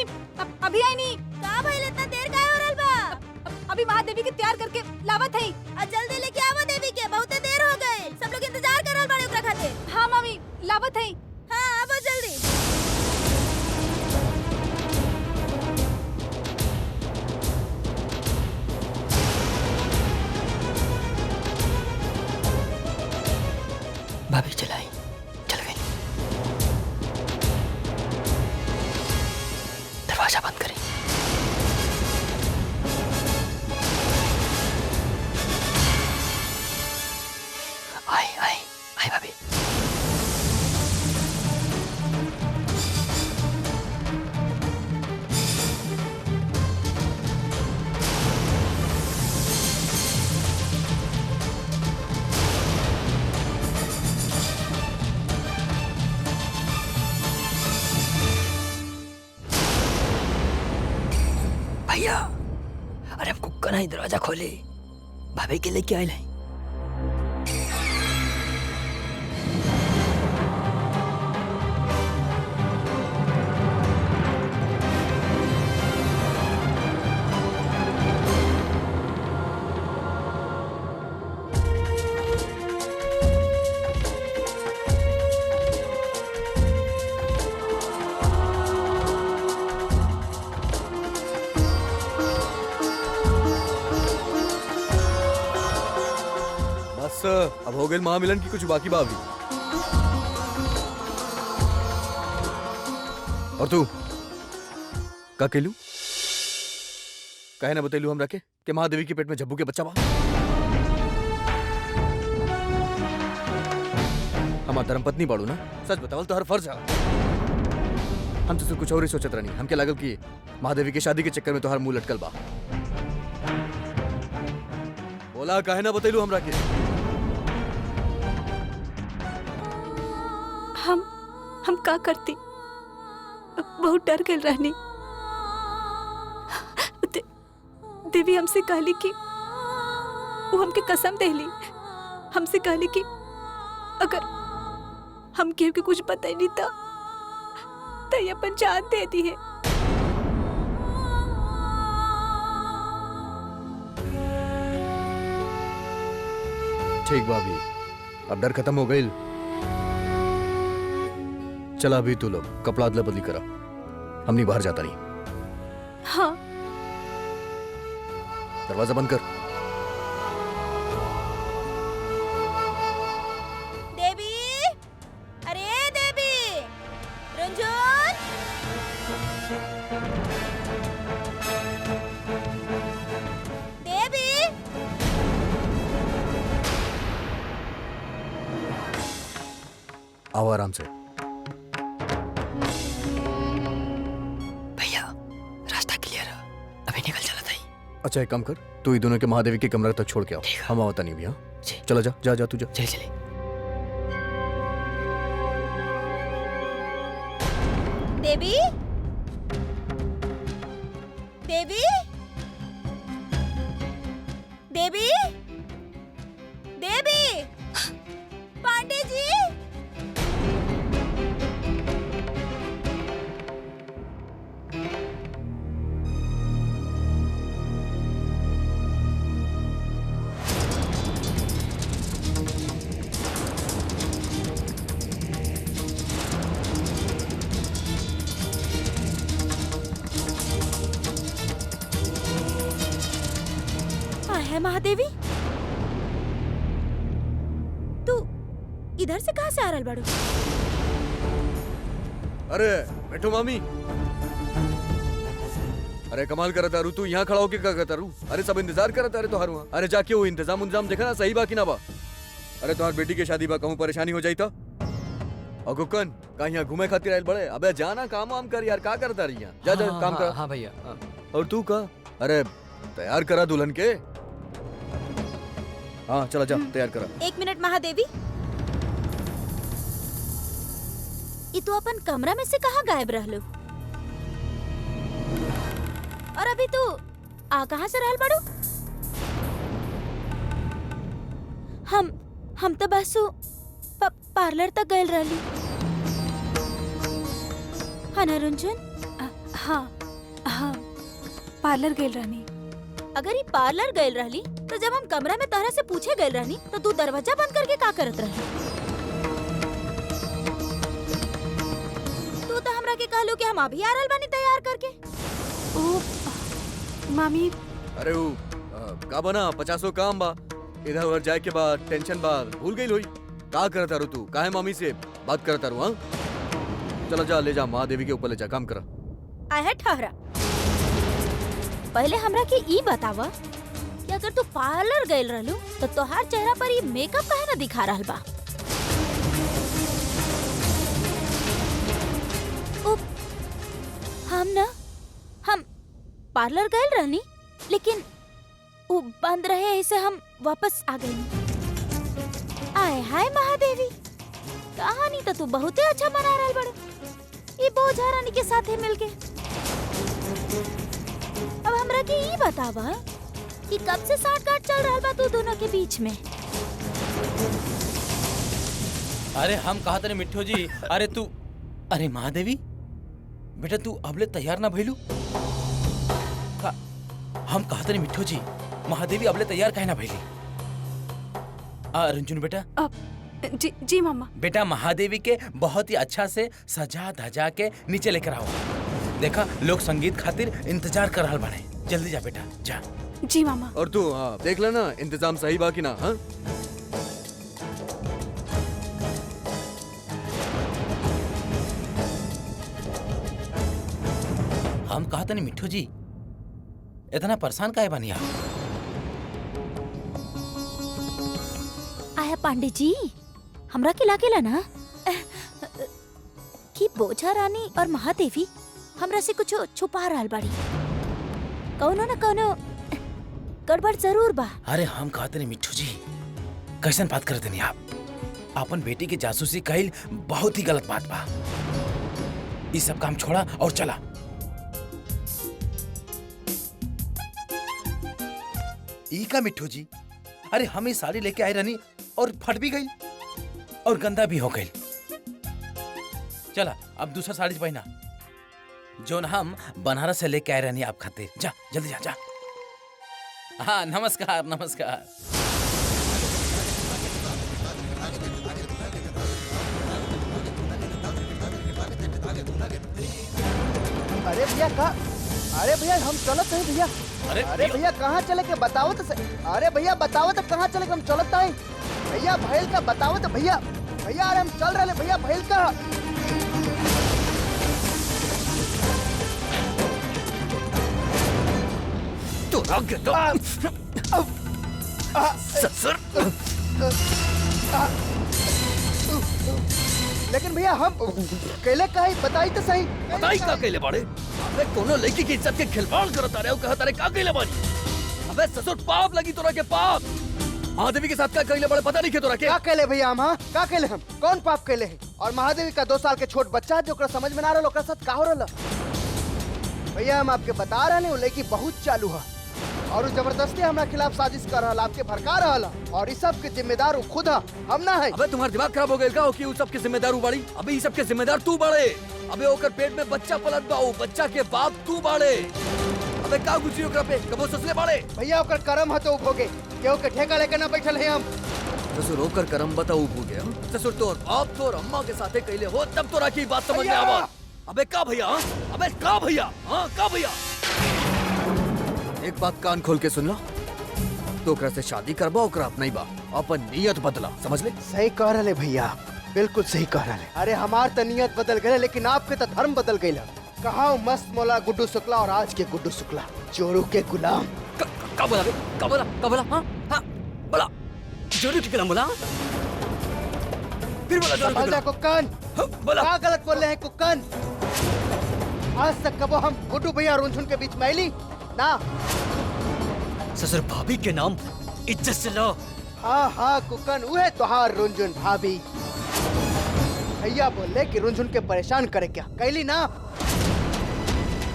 अभी आई नहीं। का भइल इतना देर काहे हो रहल बा? अभी महादेवी के तैयार करके लावत है। आ जल्दी लेके आवा देवी के, बहुते देर हो गए। सब लोग इंतजार कर रहल बाड़े ओकरा खातिर। हाँ मामी लावत है। हाँ आवा जल्दी। भाभी चलाई चल गई। दरवाजा बंद करें। आई आई आई भाभी। भैया अरे हमको कना ही दरवाजा खोले, भाभी के लेके आए नहीं। बस अब हो गए महामिलन की कुछ बाकी बावी। और तू का केलू कहे ना बतेलू हमरा के कि महादेवी के पेट में झब्बू के बच्चा बा। हमार धर्मपत्नी बाड़ू ना, सच बतावल तो हर फर्ज है। हम तो कुछ और ही सोचत रहनी। हमके लागल कि महादेवी के शादी के चक्कर में तो हर मुंह लटकल बा। बोला काहे ना बतेलू हमरा के। हम का करती, बहुत डर गए रहनी। देवी हमसे कहली कि वो हमके कसम देली, हमसे कहली कि अगर हम केहू के कुछ बताई नहीं तो ये अपन जान दे दी है। ठीक भाभी, अब डर खत्म हो गई। चला अभी तू लोग कपड़ा अदला बदली करा, हमनी बाहर जाता नहीं। हाँ दरवाजा बंद कर। देवी, अरे देवी, रंजन, देवी, आओ आराम से। भैया रास्ता क्लियर है, अभी निकल चला था। अच्छा एक काम कर, तू ही दोनों के महादेवी के कमरे तक छोड़ के आओ। हम आवता नहीं भैया। चला जा जा जा तू जा। चले चले। देवी, देवी, देवी, देवी, पांडे जी। है महादेवी, तू इधर से कहाँ से आ रहल बाड़ू? अरे बैठो मामी। अरे कमाल करत तारू, तू यहाँ खड़ा होके क्या करता रू? अरे सब इंतजार करत अरे तो हर वहाँ। अरे जाके वो इंतजाम देखा ना सही बा कि ना बा। अरे तुम्हारी बेटी की शादी बा, कहूँ परेशानी हो जाई था। और गुक्कन कहाँ यहाँ घूमे खातिर आयल बड़े? अबे जाना काम वाम कर यार, का करता रही यहाँ? जा जा काम कर। हाँ भैया। और तू का? अरे तैयार करा दुल्हन के। हाँ चला जा तैयार करा। एक मिनट महादेवी, ये तू अपन कमरा में से कहाँ गायब रहलो? और अभी तू आ कहाँ से रहल बाड़ू? हम तो बस पार्लर तक गए रहली। हाँ ना रुंझुन? हाँ हाँ पार्लर गई रहनी। अगर ये पार्लर गए रहली तो जब हम कमरा में तहरा से पूछे गए रहनी तो तू दरवाजा बंद करके का करत रही? तू तो हमरा के कहलू कि हम अभी आ रहल बानी तैयार करके। ओ मामी अरे वो का बना 50 काम बा, इधर उधर जाए के बाद टेंशन बा, भूल गई लोई। का करता रू तू? काहे मामी से बात करता रू? हाँ चला जा, ले जा महादेवी के ऊपर ले जा, काम करा। आय है ठहरा, पहले हमरा के ई बतावा कि अगर तू पार्लर गए रहलू तो तोहार चेहरा पर ये मेकअप काहे ना दिखा रहल बा? हम पार्लर गए रहनी लेकिन वो बंद रहे ऐसे हम वापस आ गए। आए हाय महादेवी, कहानी तो तू बहुते अच्छा बना रहल बड़े ये बोझा रानी के साथे मिलके। अब हमरा के ये बतावा कि कब से साठ-गांठ चल रहल बा तू दोनों के बीच में? अरे हम कहा तने मिठू जी, अरे तू, अरे महादेवी बेटा तू अबले तैयार ना भइलू? हम कहा तने मिठू जी, महादेवी अबले तैयार काहे ना भइली? रंजुन बेटा। जी जी मामा। बेटा महादेवी के बहुत ही अच्छा से सजा धजा के नीचे लेकर आओ। देखा लोग संगीत खातिर इंतजार कर रहल बाने, जल्दी जा बेटा जा। जी मामा। और तू देख लेना इंतजाम सही बा कि ना। हाँ हम कहा तनी मिठू जी, इतना परेशान काहे बानी आप? आया पांडे जी, हमरा के लागेला ना कि बोझा रानी और महादेवी हमरा से कुछ छुपा रहल बाड़ी। कौनो न कौनो गड़बड़ जरूर बा। अरे हम कहा तनी मिठू जी, कैसन बात कर देनी आप? अपन बेटी के जासूसी कईल बहुत ही गलत बात बा। ये सब काम छोड़ा और चला। ई का मिठू जी, अरे हम ये साड़ी लेके आए रहनी और फट भी गई और गंदा भी हो गई। चला अब दूसरा साड़ी पहना जोन हम बनारस से लेके आए रहनी आप खातिर। जा जल्दी जा जा। हाँ नमस्कार नमस्कार। अरे भैया अरे भैया हम चलत हैं भैया। अरे भैया कहाँ चले के बताओ तो अरे भैया बताओ तो कहाँ चले के हम चलत हैं भैया? भैल का बताओ तो भैया। भैया अरे हम चल रहे भैया, भैल का। तो ससुर। लेकिन भैया हम केले का ही बताई तो सही। बताई का केले बाड़े? अबे कोनो लड़की की इज्जत के खिलवाड़ करता रहे हो, कहता रहे का केले बाड़ी? अबे ससुर पाप लगी तोरा के, पाप। महादेवी के साथ का केले बाड़े पता नहीं के तोरा के? का केले भैया हम? हाँ का केले हम? कौन पाप केले है? और महादेवी का 2 साल के छोट बच्चा जो समझ में ना रहा ओकरा साथ का हो रहा? भैया हम आपके बता रहे हैं, लड़की बहुत चालू है और जबरदस्ती हमारे खिलाफ साजिश कर रहा, आपके भड़का रहा और इस सब के जिम्मेदार वो खुद है, हम ना है। अबे तुम्हारा दिमाग खराब हो गया का? कि उस सब के जिम्मेदार बाड़ी? अबे ये सब के जिम्मेदार तू बाड़े। अबे ओकर पेट में बच्चा पलत बा, बच्चा के बाप तू बाड़े। अबे का गुजरी ओकरा पे? कबो ससले बाड़े? भैया ओकर कर्म है तो भोगे, केहू के ठेका लेके ना बैठल है हम। ससुर ओकर कर्म बताऊ भोगे। ससुर तोर बाप तोर अम्मा के साथे कैले हो तब तोरा की बात समझ में आवा। अबे का भैया? अबे का भैया? हाँ का भैया? एक बात कान खोल के सुन लो, तो ओकरा से शादी करबा, ओकरा अपना ही बा, अपन नियत बदला, समझ ले? सही कह रहे भैया, बिल्कुल सही कह रहे। अरे हमार तो नियत बदल गए लेकिन आपके तो धर्म बदल गई। कहा मस्त मौला गुड्डू शुक्ला और आज के गुड्डू शुक्ला चोरू के गुलाम। का बोला बे? का बोला? का बोला? हाँ हाँ बोला चोरू के गुलाम बोला? फिर बोला चोरू के गुलाम। कुक्कन बोला क्या गलत बोल रहे हैं कुक्कन? आज तक कबो हम गुड्डू भैया और रुनझुन के बीच में आईली ना। ससुर भाभी के नाम इज्जत से लो। हाँ हाँ कुक्कन उहे तोहार रुनझुन भाभी। भैया बोले कि रुनझुन के परेशान करे क्या कैली ना?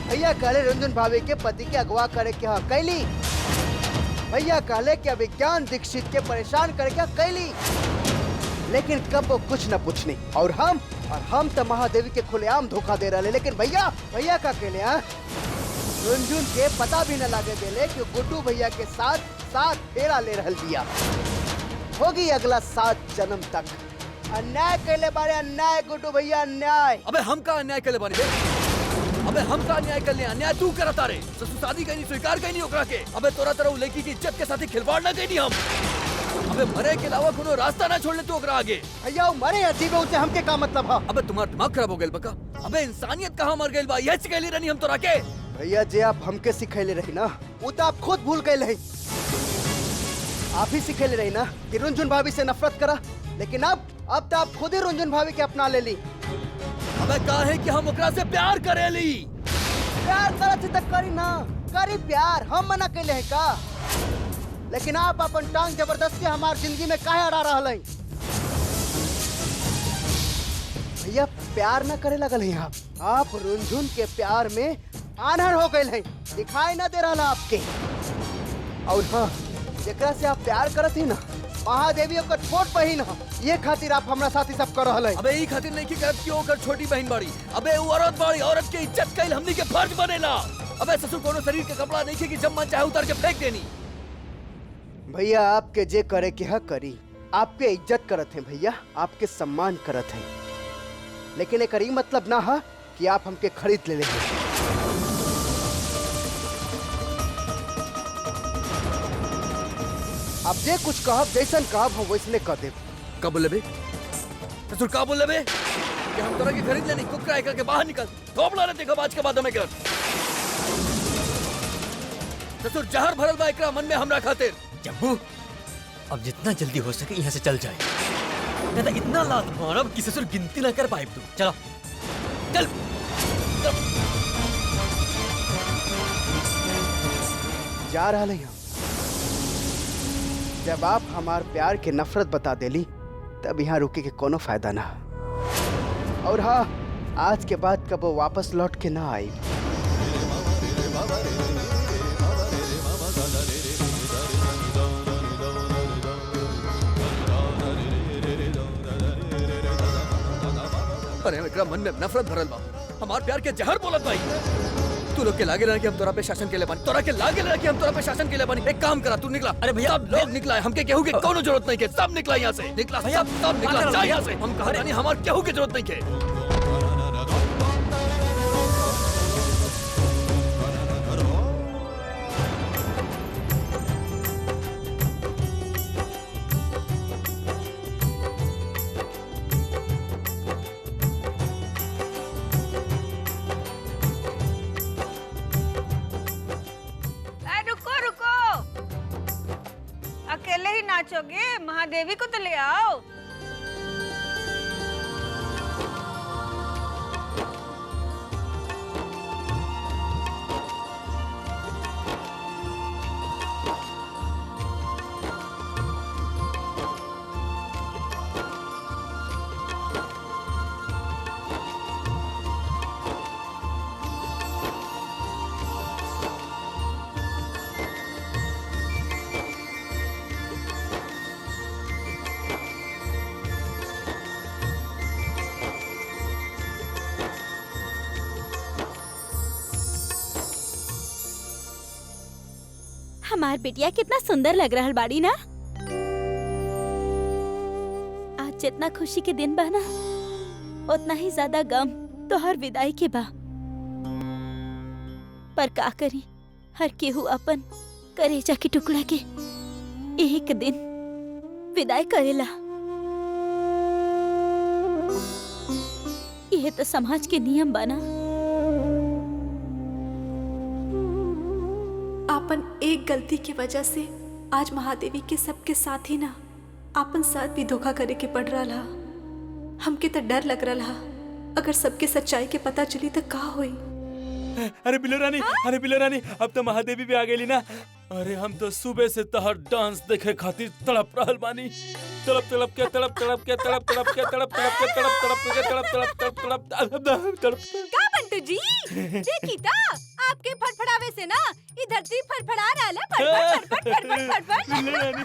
भैया कहले रुनझुन भाभी के पति के अगवा करे क्या कैली? भैया कहले कि अभिज्ञान दीक्षित के परेशान करे क्या कैली? लेकिन कब वो कुछ न पूछनी। और हम तो महादेवी के खुलेआम धोखा दे रहे, लेकिन भैया का कहले रुनझुन के पता भी न लागे देले कि गुड्डू भैया के साथ फेरा ले रहल बिया। होगी अगला 7 जन्म तक। अन्याय कहले बारे, अन्याय गुड्डू भैया, अन्याय। अबे हम का अन्याय करले बानी बे? अबे हम का अन्याय करले? अन्याय तू करता रे। ससुर शादी कहीं स्वीकार कहीं ओकरा के। अबे तोरा तरह उ लड़की की इज्जत के साथ खिलवाड़ ना कहीं हम। अबे मरे के अलावा कोनो रास्ता ना छोड़ ले तू ओकरा आगे। भैया मरे अजीब है, उसे हमके का मतलब है? अबे तुम्हारा दिमाग खराब हो गेल बका। अबे इंसानियत कहाँ मर गइल बा? ये सिखैली रहनी हम तोरा के। भैया जे आप हमके सिखैले रही ना, वो तो आप खुद भूल गए रही। आप ही सिखैले रही ना कि रुनझुन भाभी से नफरत करा, लेकिन अब तो आप खुद ही रुनझुन भाभी के अपना ले ली। अबे काहे कि हम ओकरा से प्यार करेली। प्यार करत तक करी ना, करी प्यार, हम मना कैले है का? लेकिन आप अपन टांग जबरदस्ती हमार जिंदगी में काहे अड़ा रहल है? भैया प्यार न करे लगल है आप रुनझुन के प्यार में आन्हर हो गए हैं, दिखाई न दे रहा आपके। और हाँ, जेकरा से आप प्यार करत ही ना, महादेवी ओकर छोट बहिन है, ये खातिर आप हमरा साथी सब कर रहल है। अबे ई खातिर नहीं की करत कि ओकर छोटी बहन बाड़ी। अबे वो औरत बाड़ी, औरत के इज्जत कैल हमनी के फर्ज बनेला। अबे ससुर कोनो शरीर के कपड़ा नहीं की कि जब मन चाहे उतार के फेंक देनी। भैया आपके जे करे के हा करी, आपके इज्जत करत हैं भैया, आपके सम्मान करत हैं, लेकिन एक ई मतलब ना है कि आप हमके खरीद ले लेंगे। आप जे कुछ कहब, जैसन कहब हम वैसने कह देब। का बोले बे? ससुर का बोले बे? कि हम तोरा के खरीद लेनी, कुकरा करके बाहर निकल। थोपला रे देखो आज के बाद हमें कर। ससुर जहर भरल बा एकरा मन में हमरा खातिर। जब्बू, अब जितना जल्दी हो सके यहाँ से चल जाए। नहीं तो इतना लात मारब कि ससुर गिनती ना कर पाए तू। चलो चल, चल। जा रहा है। जब आप हमार प्यार के नफरत बता देली, तब यहाँ रुके के कोनो फायदा ना। और हाँ, आज के बाद कब वो वापस लौट के ना आई। अरे एकरा मन में नफरत भरल बा, हमार प्यार के जहर बोलत भाई। तू लोग के लागे रहा कि हम तोरा पे शासन के लिए बानी, तोरा के लागे रहा कि हम तोरा पे शासन के लिए बानी। एक काम करा, तू निकला। अरे भैया सब लोग निकला है, हमके केहू के कोनो जरूरत नहीं के। सब निकला यहाँ से, निकला सब निकला, जा यहाँ से। हम कहा नहीं, हमार केहू की जरूरत नहीं के। अकेले ही नाचोगे? महादेवी को तो ले आओ। हमार बेटिया कितना सुंदर लग रहा बाड़ी ना। आज जितना खुशी के दिन बा ना, उतना ही ज्यादा गम तो हर विदाई के बा। पर का करी, हर केहू अपन करेजा के टुकड़ा के एक दिन विदाई करेला। यह तो समाज के नियम बना। आपन एक गलती की वजह से आज महादेवी के सबके साथ ही ना आपन साथ भी धोखा करे के पड़ रहा। हमके तो डर लग रहा, अगर सबके सच्चाई के पता चली तो का होई। अरे बिलो रानी, अब तो महादेवी भी आ गई ना। अरे हम तो सुबह से तहर डांस देखे खातिर तड़प रहल बानी। तड़प का बंटू जी, देखी ता आपके फड़फड़ावे से ना ये धरती फड़फड़ा रहा है। फड़फड़। बिलो रानी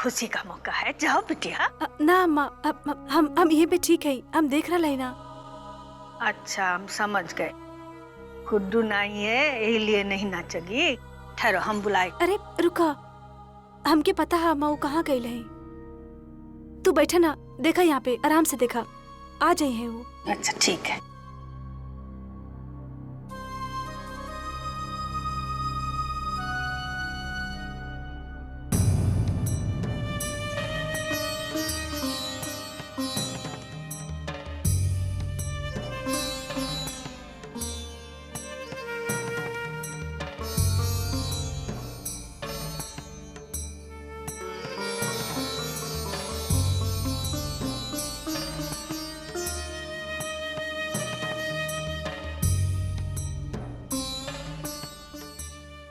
खुशी का मौका है, जाओ बिटिया। ना अम्मा, हम यहीं पे ठीक है, हम देख रहा है ना। अच्छा, हम समझ गए। गुड्डू नहीं है यही लिए नहीं नाचगी। ठहरो, हम बुलाए। अरे रुका, हमके पता है अम्मा वो कहाँ गई है। तू बैठा ना, देखा यहाँ पे आराम से देखा, आ जाई है वो। अच्छा ठीक है।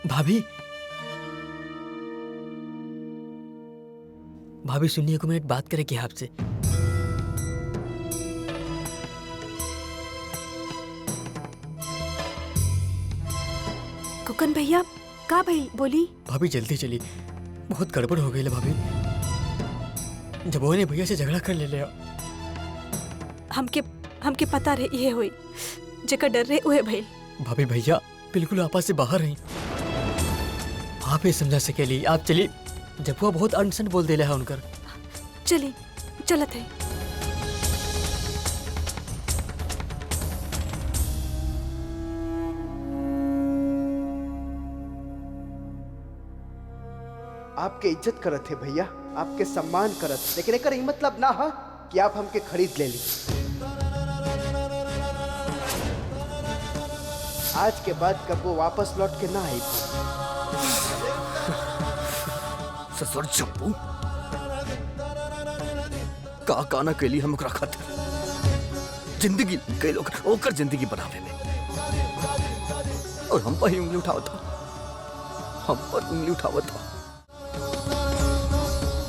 भाभी, भाभी सुनिए, को मिनट बात करें क्या आपसे? कुकन भैया, का भाई बोली? भाभी जल्दी चली, बहुत गड़बड़ हो गई है भाभी। जब वो ने भैया से झगड़ा कर ले लिया। हमके पता रहे ये होई, जेकर डर रहे उहे भइल। भाभी भैया बिल्कुल आपस से बाहर हैं, आप ही समझा सकेली। आप चलिए, जब वो बहुत अनसन बोल देला है उनकर। चली, चलत है। आपके इज्जत करत है भैया, आपके सम्मान करत, लेकिन एकर ई मतलब ना है कि आप हमके खरीद ले ली। आज के बाद कब वो वापस लौट के ना आई। ससुर चप्पू का काना के लिए हम ओकरा खातिर जिंदगी कई लोग ओकर जिंदगी बनावे में, और हम पर ही उंगली उठावता, हम पर उंगली उठावता।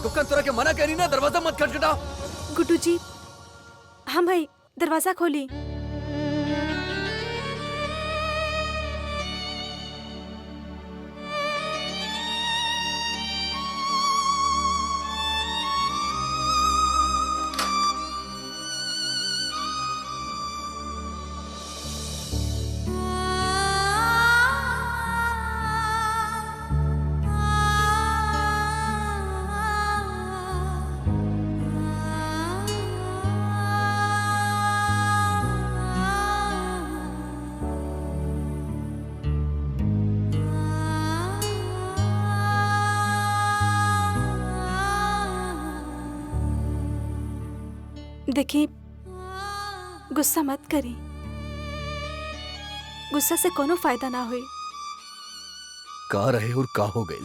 कुकन तोरा के मना करी ना, दरवाजा मत खटखटा। गुड्डू जी, हम भाई दरवाजा खोली। देखिए, गुस्सा मत करी, गुस्सा से कोनो फायदा ना हुई। का रहे और का हो गई।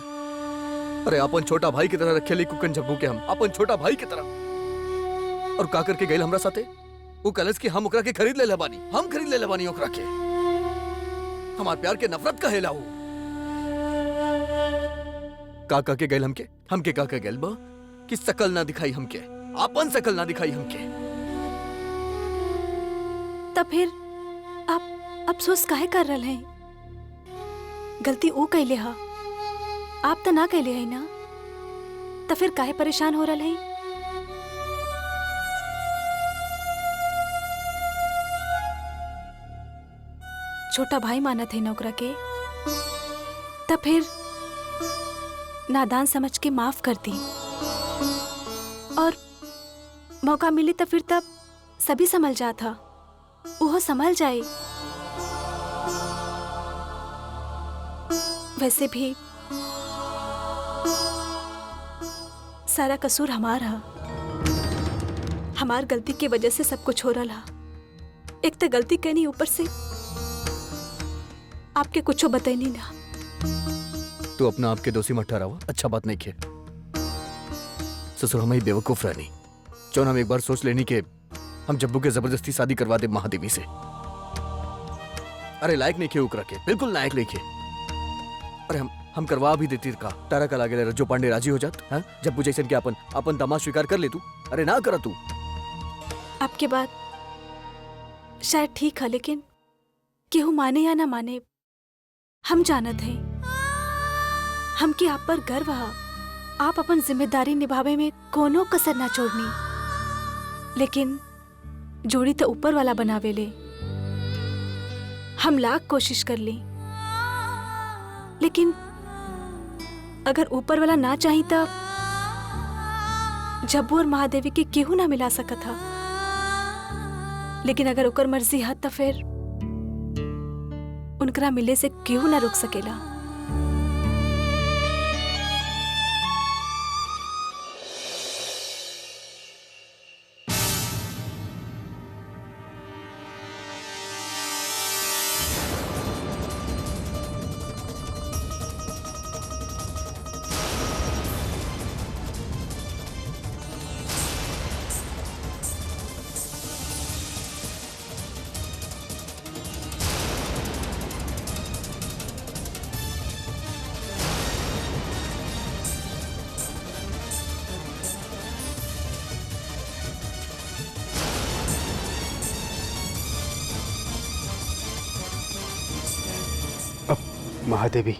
अरे अपन छोटा भाई की तरह रखे ली कुकन झब्बू के, हम अपन छोटा भाई की तरह। और का करके गई हमरा साथे? वो कलस की हम ओकरा के खरीद ले लेबानी, हम खरीद ले लेबानी ओकरा के। हमार प्यार के नफरत का हेला हो। का के गैल हमके का के गैल बा कि शकल ना दिखाई हमके, अपन शकल ना दिखाई हमके। तब फिर आप अफसोस काहे कर रहे हैं? गलती वो कैले हा, आप तो ना कैले है ना, तो फिर काहे परेशान हो रहे हैं? छोटा भाई मानत है नौकरा के, तब फिर नादान समझ के माफ कर दी, और मौका मिले तो फिर तब सभी संभल जाता, वो संभल जाए। वैसे भी सारा कसूर हमारा, हमार गलती की वजह से सब कुछ हो रहा। एक तो गलती करनी, ऊपर से आपके कुछ बताइनी ना। तू अपना आपके दोषी मत ठहरावा, अच्छा बात नहीं किया। ससुर हमें बेवकूफ रहनी, चौन हम एक बार सोच लेनी के हम जब्बू के जबरदस्ती शादी करवा दे महादेवी से। अरे लायक नहीं खे उकरा के, बिल्कुल लायक नहीं खे। अरे हम करवा भी देती का तारा का लागे रज्जो पांडे राजी हो जात। हाँ, जब्बू जैसन के अपन दामाद स्वीकार कर ले तू। अरे ना करा तू। आपके बात शायद ठीक है, लेकिन केहू माने या ना माने, हम जानत हैं, हमके आप पर गर्व है आप अपन जिम्मेदारी निभावे में कोनो कसर ना छोड़नी, लेकिन जोड़ी तो ऊपर वाला बनावेले। हम लाख कोशिश कर ली, लेकिन अगर ऊपर वाला ना चाही तब जब्बू और महादेवी के केहू ना मिला सकत था। लेकिन अगर ओकर मर्जी है तो फिर उनकरा मिले से केहू ना रोक सकेला। महादेवी,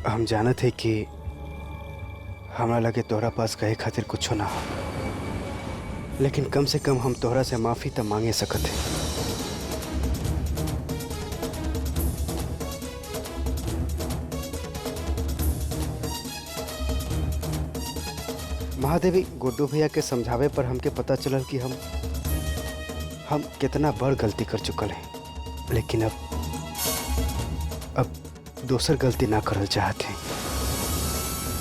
हम जानत है कि हमरा लगे तोहरा पास कहे खातिर कुछो ना हो, लेकिन कम से कम हम तोहरा से माफी तो मांगे सकत है। महादेवी, गुड्डू भैया के समझावे पर हमके पता चलल कि हम कितना बड़ गलती कर चुकल हैं, लेकिन अब दोसर गलती ना करल चाहत हैं।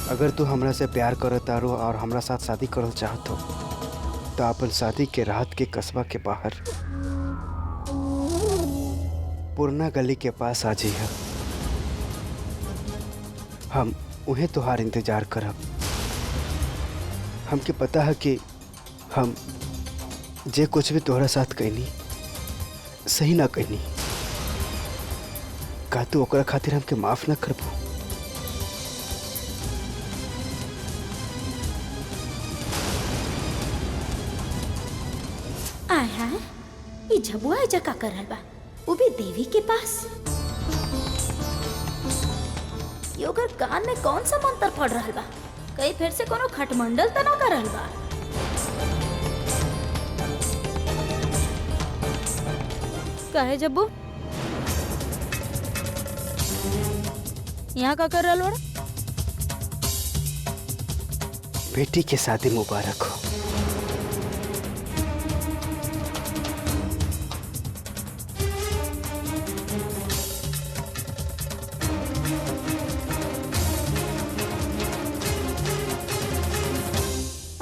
अगर तू हमरा से प्यार करत तारो और हमरा साथ शादी करल चाहत हो तो अपन शादी के रात के कस्बा के बाहर पुरना गली के पास आ जाइए। हम उन्हें तोहार इंतजार करब। हमके पता है कि हम जे कुछ भी तोहरा साथ कहनी सही ना कहनी। का तू ओकरा खातिर हमके माफ ना करबो? आहा, ये झबुआ एजा का कर रहल बा, वो भी देवी के पास। ये ओकर कान में कौन सा मंत्र पड़ रहल बा? कहीं फिर से कोनो खटमंडल तो ना कर रहल बा? काहे जब्बू यहाँ का कर रहल बा? बेटी के शादी मुबारक हो।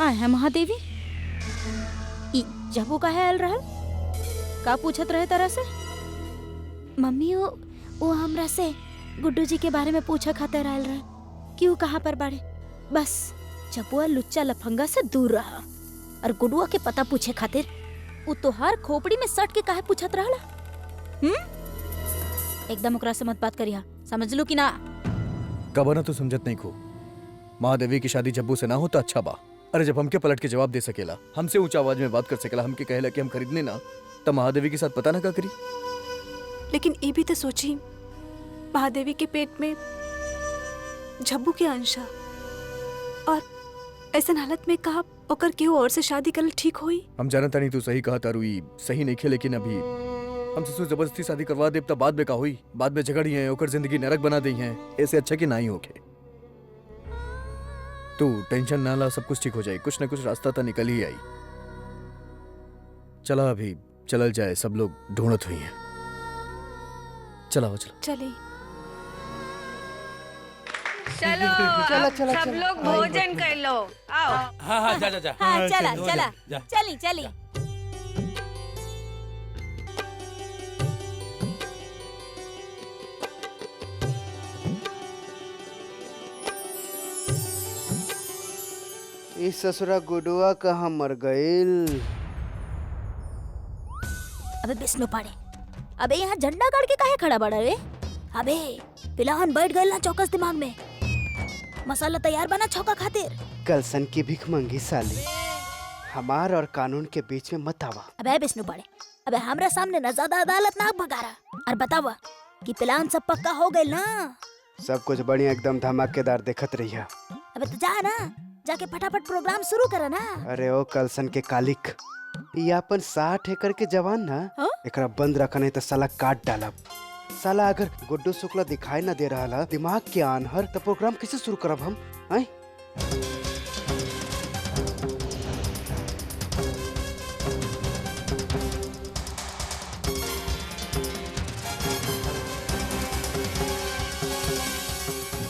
है महादेवी, ई जबू का है आल रहल? का पूछत रहे तरह से? मम्मी वो हमरा से गुड्डू जी के बारे में पूछा खातिर आयल रहे, क्यों कहाँ पर बाड़े। बस जबुआ लुच्चा लफंगा से दूर रहा, और गुडुआ के पता पूछे खातिर वो तोहार खोपड़ी में सट के काहे पूछत रहला? एकदम ओकरा से मत बात करिया, समझ लू कि ना? कब ना तू समझत नहीं खो। महादेवी की शादी जब्बू से ना हो तो अच्छा बा। अरे जब हमके पलट के जवाब दे सकेला, हमसे ऊंचा आवाज में बात कर सकेला, हमके कहेला कि हम खरीदने ना, तब महादेवी के साथ पता ना का करी। लेकिन ये भी तो सोची, महादेवी के पेट में झब्बू के अंश है, और ऐसा हालत में कहा ओकर केहू और से शादी करल ठीक होई? हम जानता नहीं तू सही कहा तारू, ई सही नहीं खे, लेकिन अभी हम ससुर जबरदस्ती शादी करवा दे तब बाद में का हुई, बाद में झगड़ी है, ओकर जिंदगी नरक बना दी है। ऐसे अच्छा कि ना ही होके। तू टेंशन ना ला, सब कुछ ठीक हो जाए, कुछ न कुछ रास्ता तो निकल ही आई। चला अभी चलल जाए, सब लोग ढूंढत हुई हैं। चला चला चले। चलो चला, अब चला, सब चला। लोग भोजन कर लो, आओ। हाँ हाँ जा जा जा। हाँ चला हो चला, जा। चली चली। इस ससुरा गुडुआ कहाँ मर गईल? अबे विष्णु पाड़े, अबे यहाँ झंडा गाड़ के काहे खड़ा बड़ा रे? अबे पिलाहन बैठ गए ना चौकस दिमाग में। मसाला तैयार बना छौका खातिर। कलसन की भीख मंगी साली, हमार और कानून के बीच में मत आवा। अबे विष्णु पाड़े, अबे हमरा सामने ना ज्यादा अदालत ना भगारा और बतावा कि प्लान सब पक्का हो गइल ना। सब कुछ बढ़िया एकदम धमाकेदार देखत रहिया। अबे तो जा ना, जाके फटाफट प्रोग्राम शुरू करा ना। अरे ओ कलसन के कालिक, ये अपन 60 एकड़ के जवान ना, हाँ? एकरा बंद रखा नहीं तो साला काट डालब। साला अगर गुड्डू शुक्ला दिखाई ना दे रहा दिमाग के आनहर, तो प्रोग्राम कैसे शुरू करब हम? हैं?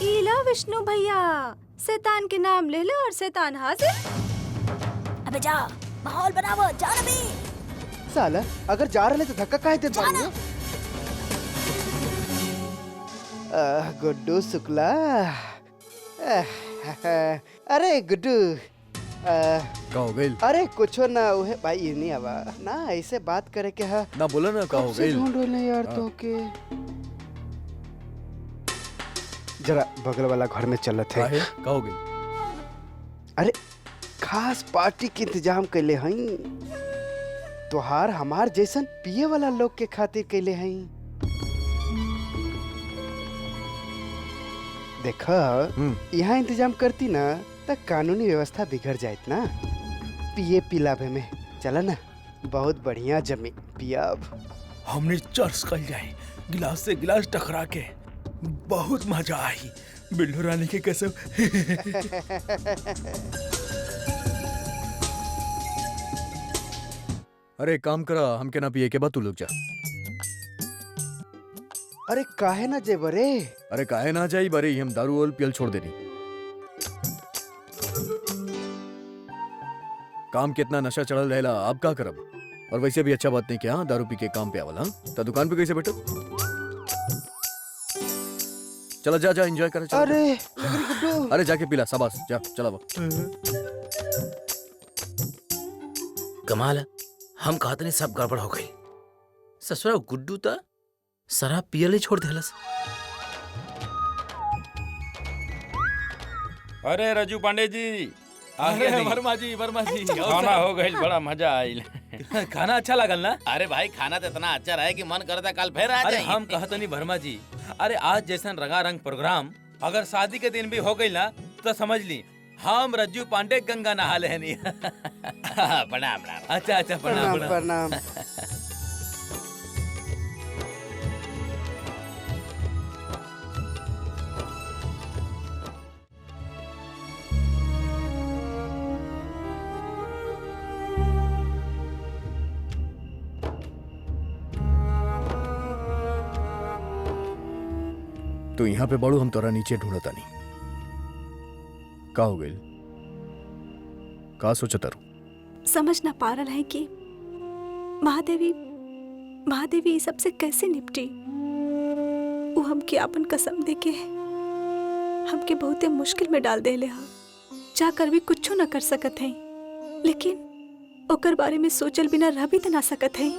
इला विष्णु भैया, शैतान के नाम ले लो और शैतान हाजिर। अबे जा, माहौल बनावो, जा ना बे। साला अगर जा रहे तो धक्का काहे देत बानी? गुड्डू शुक्ला, अरे गुड्डू, का हो गइल? अरे कुछो ना उहे भाई ये नहीं आवा ना, ऐसे बात करे के है ना बोला ना का हो से गइल? ढूंढ रहे यार तो के जरा बगल वाला घर में चलत है। काहे? का हो गइल? अरे खास पार्टी के इंतजाम कैले हई, तोहार हमार जैसन पिए वाला लोग के खातिर कैले हई। देखा यहाँ इंतजाम करती ना तो कानूनी व्यवस्था बिगड़ जायत ना, पिए पिलावे में। चला ना, बहुत बढ़िया जमी पियाब। हमने चर्च कर जाए, गिलास से गिलास टकरा के बहुत मजा आई। बिल्लू रानी की कसम। अरे एक काम करा, हम के ना पिए के बाद तू लोग जा। अरे काहे ना जेब रे? अरे काहे ना जाई बारे, हम दारू और पियल छोड़ देनी। काम कितना नशा चढ़ल रहेला, आप का करब? और वैसे भी अच्छा बात नहीं क्या दारू पी के काम पे आवल। हाँ तो दुकान पे कैसे बैठो? चला जा जा, एंजॉय कर। अरे लेकिन गुड्डू, अरे जाके पिला, शाबाश, जा चला वो। कमाल है, हम कहते नहीं सब गड़बड़ हो गई। ससुरा गुड्डू था शराब पियले छोड़ देलस। अरे रजू पांडे जी, अरे वर्मा जी खाना हो गई, बड़ा मजा आइल। खाना अच्छा लगल ना? अरे भाई खाना तो इतना अच्छा रहे कि मन करता कल फिर आ अरे जाए। हम कहते नहीं वर्मा जी, अरे आज जैसन रंगारंग प्रोग्राम अगर शादी के दिन भी हो गई ना तो समझ ली हम रज्जू पांडे गंगा नहा ले नहीं। प्रणाम प्रणाम। अच्छा अच्छा, प्रणाम प्रणाम प्रणाम। प्रणाम। तो यहाँ पे बड़ू, हम तोरा नीचे ढूंढता नहीं। का हो गइल? का सोचता रू? समझ ना पा रहा है कि महादेवी इस सबसे कैसे निपटी। वो हमके अपन कसम देके हमके बहुते मुश्किल में डाल देले हा। जाकर भी कुछ न कर सकत है, लेकिन ओकर बारे में सोचल बिना रह भी तो ना सकत है।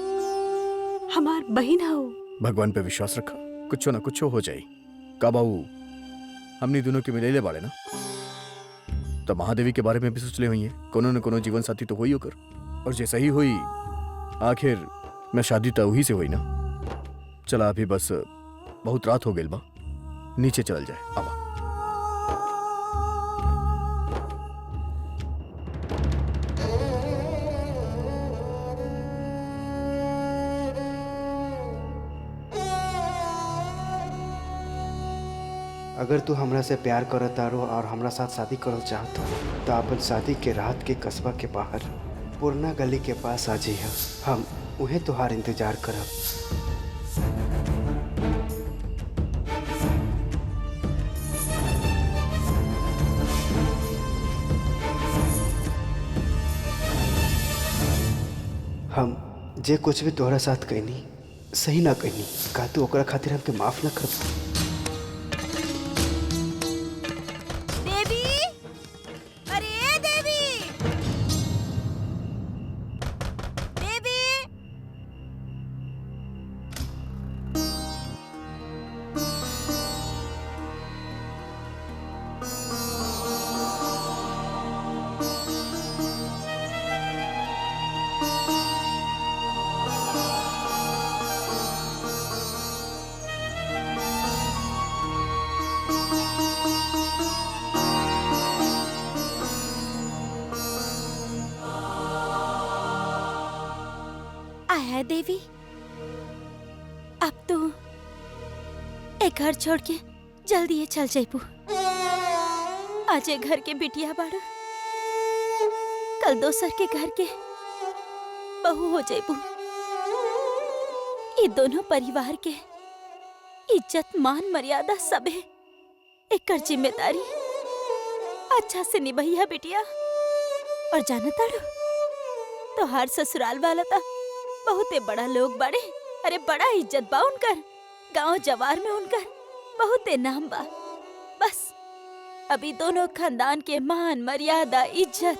हमार बहिन हो। भगवान पे विश्वास रखा, कुछ ना कुछ हो जाए। का बाबू हमनी दोनों के मिले बाड़े ना, तो महादेवी के बारे में भी सोच ले हुई है। कोनो न कोनो जीवन साथी तो हुई होकर, और जैसा ही हुई आखिर मैं शादी तो वही से हुई ना। चला अभी बस बहुत रात हो गई बा, नीचे चल जाए। आवा। अगर तू हमरा से प्यार करत तारो और हमरा साथ शादी करल चाहत हो, तो अपन शादी के रात के कस्बा के बाहर पुरना गली के पास आ जाइए। हम उन्हें तुहार इंतजार करब। हम जे कुछ भी तोहरा साथ कहनी सही ना कहनी, का तू ओकरा खातिर हमके माफ ना कर? देवी, अरे देवी, देवी, महादेवी, अब तो एक घर छोड़ के जल्दी ये चल जाइबू। आज एक घर के बिटिया बाड़ू, कल दोसर के घर के बहू हो जाइबू। ये दोनों परिवार के इज्जत मान मर्यादा सबे एक जिम्मेदारी अच्छा से निभैया बिटिया। और जाना ताड़ू तो हर ससुराल वाला था बहुते बड़ा लोग बड़े, अरे बड़ा इज्जत बा उनकर, गांव जवार में उनकर बहुते नाम बा। बस अभी दोनों खानदान के मान मर्यादा इज्जत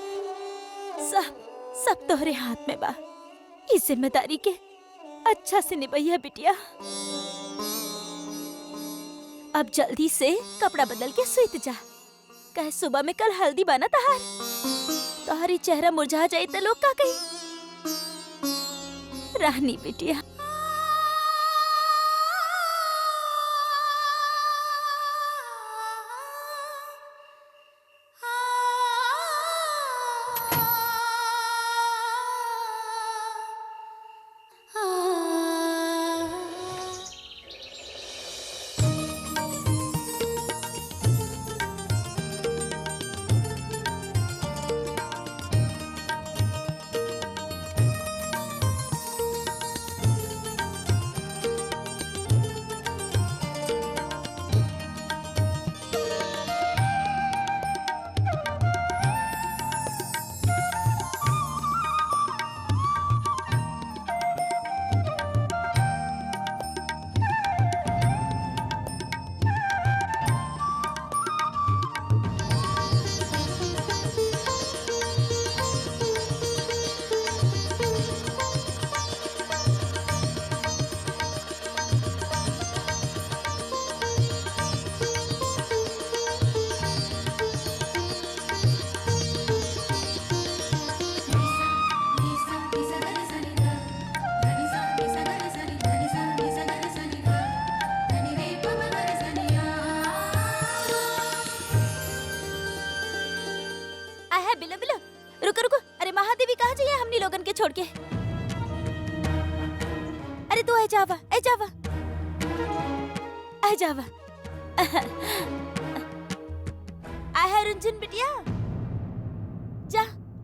सब तोहरे हाथ में बा। इस जिम्मेदारी के अच्छा से निभैया बिटिया। अब जल्दी से कपड़ा बदल के सूत जा, कहे सुबह में कल हल्दी बना तहार। तोहरी चेहरा मुरझा जाए तो लोग का कही। रानी बिटिया। छोड़ के। अरे तू जावा है रुंझुन बिटिया,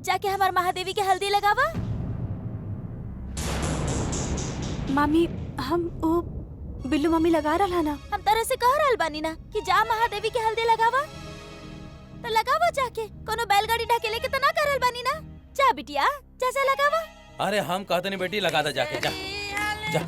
जाके हमार महादेवी के हल्दी लगावा। मामी हम ओ बिल्लू मामी लगा रहा ना। हम तरह से कह रहल बानी ना कि जा महादेवी के हल्दी लगावा, तो लगावा जाके। कोनो बैलगाड़ी ढकेले के तो ना करल बानी ना। जा बिटिया जा लगावा। अरे हम कहते नहीं बेटी, लगा दे जाके, जा जा।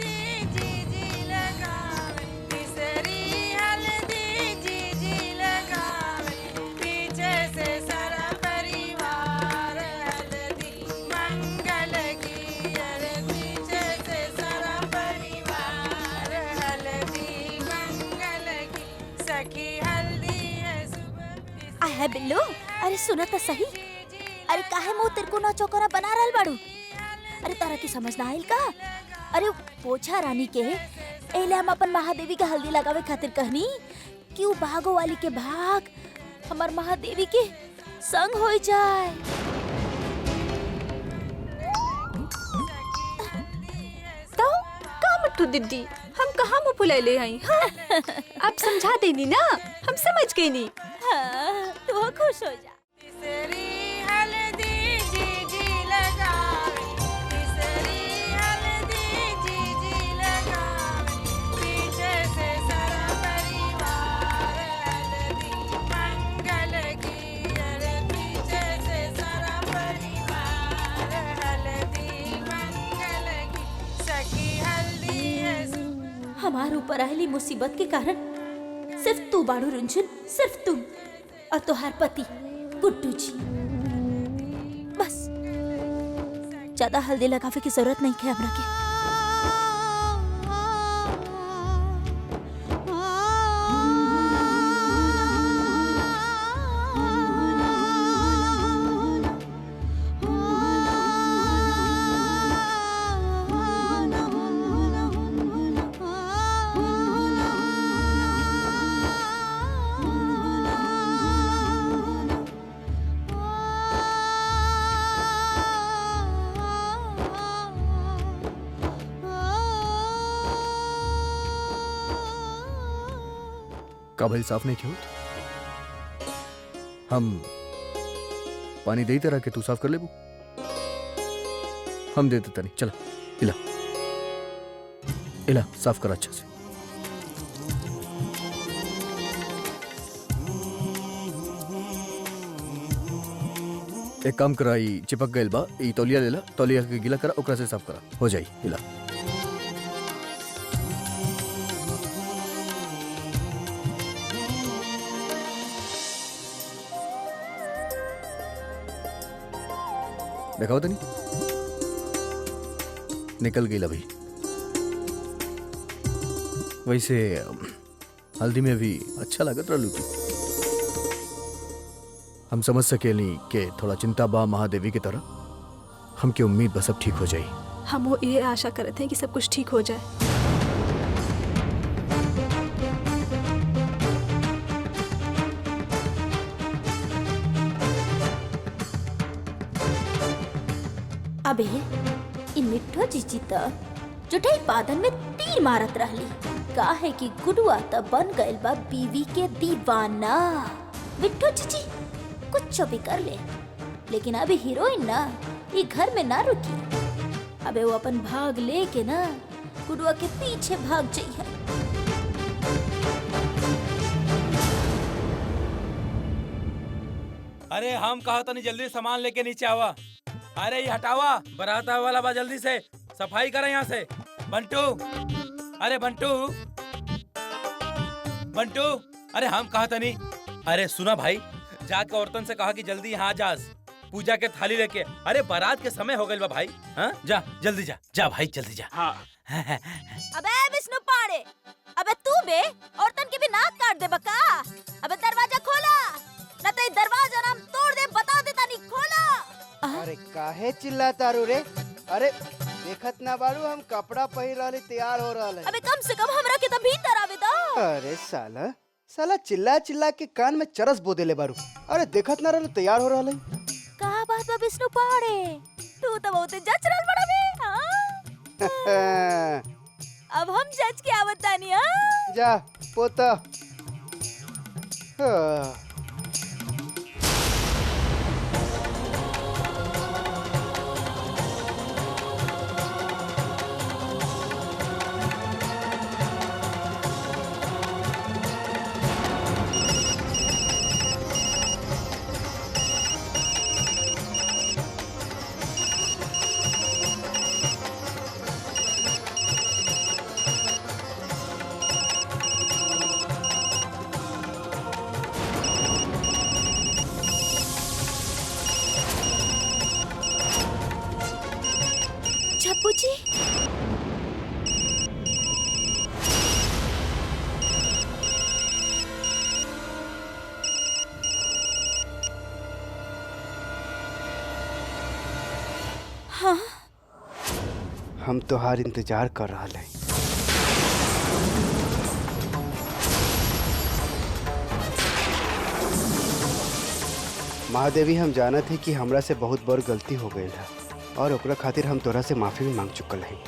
है बिल्लू, अरे सुना तो सही। अरे काहे मुंह तिरको ना चौकोना बना रहल बाड़ू? अरे तारा की समझ ना आइल का? अरे पोछा रानी के एले हम अपन महादेवी के हल्दी लगावे खातिर कहनी कि वो भागो वाली के भाग हमार महादेवी के संग हो जाए। तो का मट्टू दीदी, हम कहाँ मुँह फुलैले हई? हाँ? आप समझा देनी ना, हम समझ गई नी। हाँ, तू खुश हो जा। हमारे ऊपर आयली मुसीबत के कारण सिर्फ तू बाड़ू रुंझुन, सिर्फ तुम और तुम्हार पति गुड्डू जी। बस ज्यादा हल्दी लगावे की जरूरत नहीं है हमरा के। का भइल साफ नहीं क्यों? हम पानी दे तरह के तू साफ कर लेबू। हम दे देता नहीं, चला इला इला साफ कर अच्छा से। एक काम करा, ई चिपक गइल बा, ई तौलिया लेला, तौलिया के गीला करा, ओकरा से साफ करा, हो जाई इला। देखाओ तनी, निकल गई भाई। वैसे हल्दी में भी अच्छा लागत रहलू तू। हम समझ सकेली कि थोड़ा चिंता बा महादेवी की तरह। हमके उम्मीद बस सब ठीक हो जाई। हम वो ये आशा करते हैं कि सब कुछ ठीक हो जाए। अबे इ मिठो जीजी त जुठाई बादन में तीर मारत रहली। काहे कि गुडुआ त बन गइल बा बीवी के दीवाना। मिठो जीजी कुछ भी कर ले, लेकिन अभी हीरोइन ना ये घर में ना रुकी। अबे वो अपन भाग लेके ना गुडुआ के पीछे भाग जाइए। अरे हम कहा था नहीं, जल्दी सामान लेके नीचे आवा। अरे ये हटावा, बराता वाला बा, जल्दी से सफाई करे यहाँ से। बंटू, अरे बंटू, बंटू, अरे हम कहा था नहीं। अरे सुना भाई, जाके औरतन से कहा कि जल्दी यहाँ जास, पूजा के थाली लेके। अरे बारात के समय हो गए बा भाई। हाँ जा जल्दी जा, जा भाई जल्दी जा। हाँ। अबे विष्णु पाड़े, अबे तू बे औरतन की भी नाक काट दे बका। अबे दरवाजा खोला, न तो ये दरवाजा नाम तोड़ दे, बता दे तानी खोला। अरे काहे चिल्लाता रू रे? अरे देखत ना बारू हम कपड़ा पहिर रहले, तैयार हो रहले। अबे कम से कम हमरा के तो भीतर आवे दो। अरे साला साला चिल्ला चिल्ला के कान में चरस बो देले बारू। अरे देखत ना रहले, तैयार हो रहले। का बात बा विष्णु पाड़े, तू तो बहुत जच रहल बड़ा बे। हाँ? अब हम जज के आवत तानी। हाँ जा पोता। हाँ। छप्पू जी, हाँ हम तोहार इंतजार कर रहा है। महादेवी, हम जानत है कि हमरा से बहुत बड़ गलती हो गई है और ओकरा खातिर हम तोरा से माफी भी मांग चुकल हैं।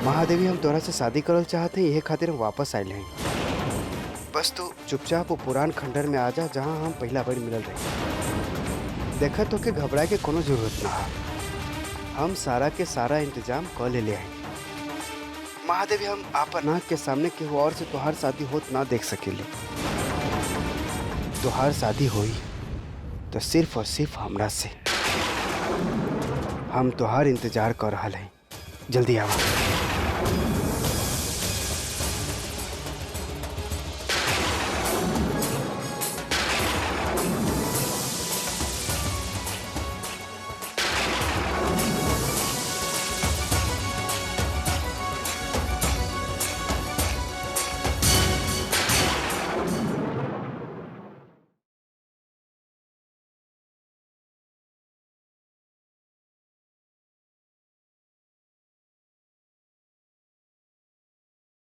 महादेवी, हम तोरा से शादी करल चाहते हैं, यही खातिर हम वापस आए हैं। बस तू चुपचाप वो पुरान खंडर में आ जा जहाँ हम पहला बार मिलल रहे। देखा तो के घबराए के कोनो जरूरत ना है, हम सारा के सारा इंतजाम कर ले हैं। महादेवी, हम आपन आँख के सामने केहू और से तोहार शादी होत ना देख सकेले। तोहार शादी होई तो सिर्फ और सिर्फ हमरा से। हम तोहार इंतजार कर रहा है, जल्दी आवा।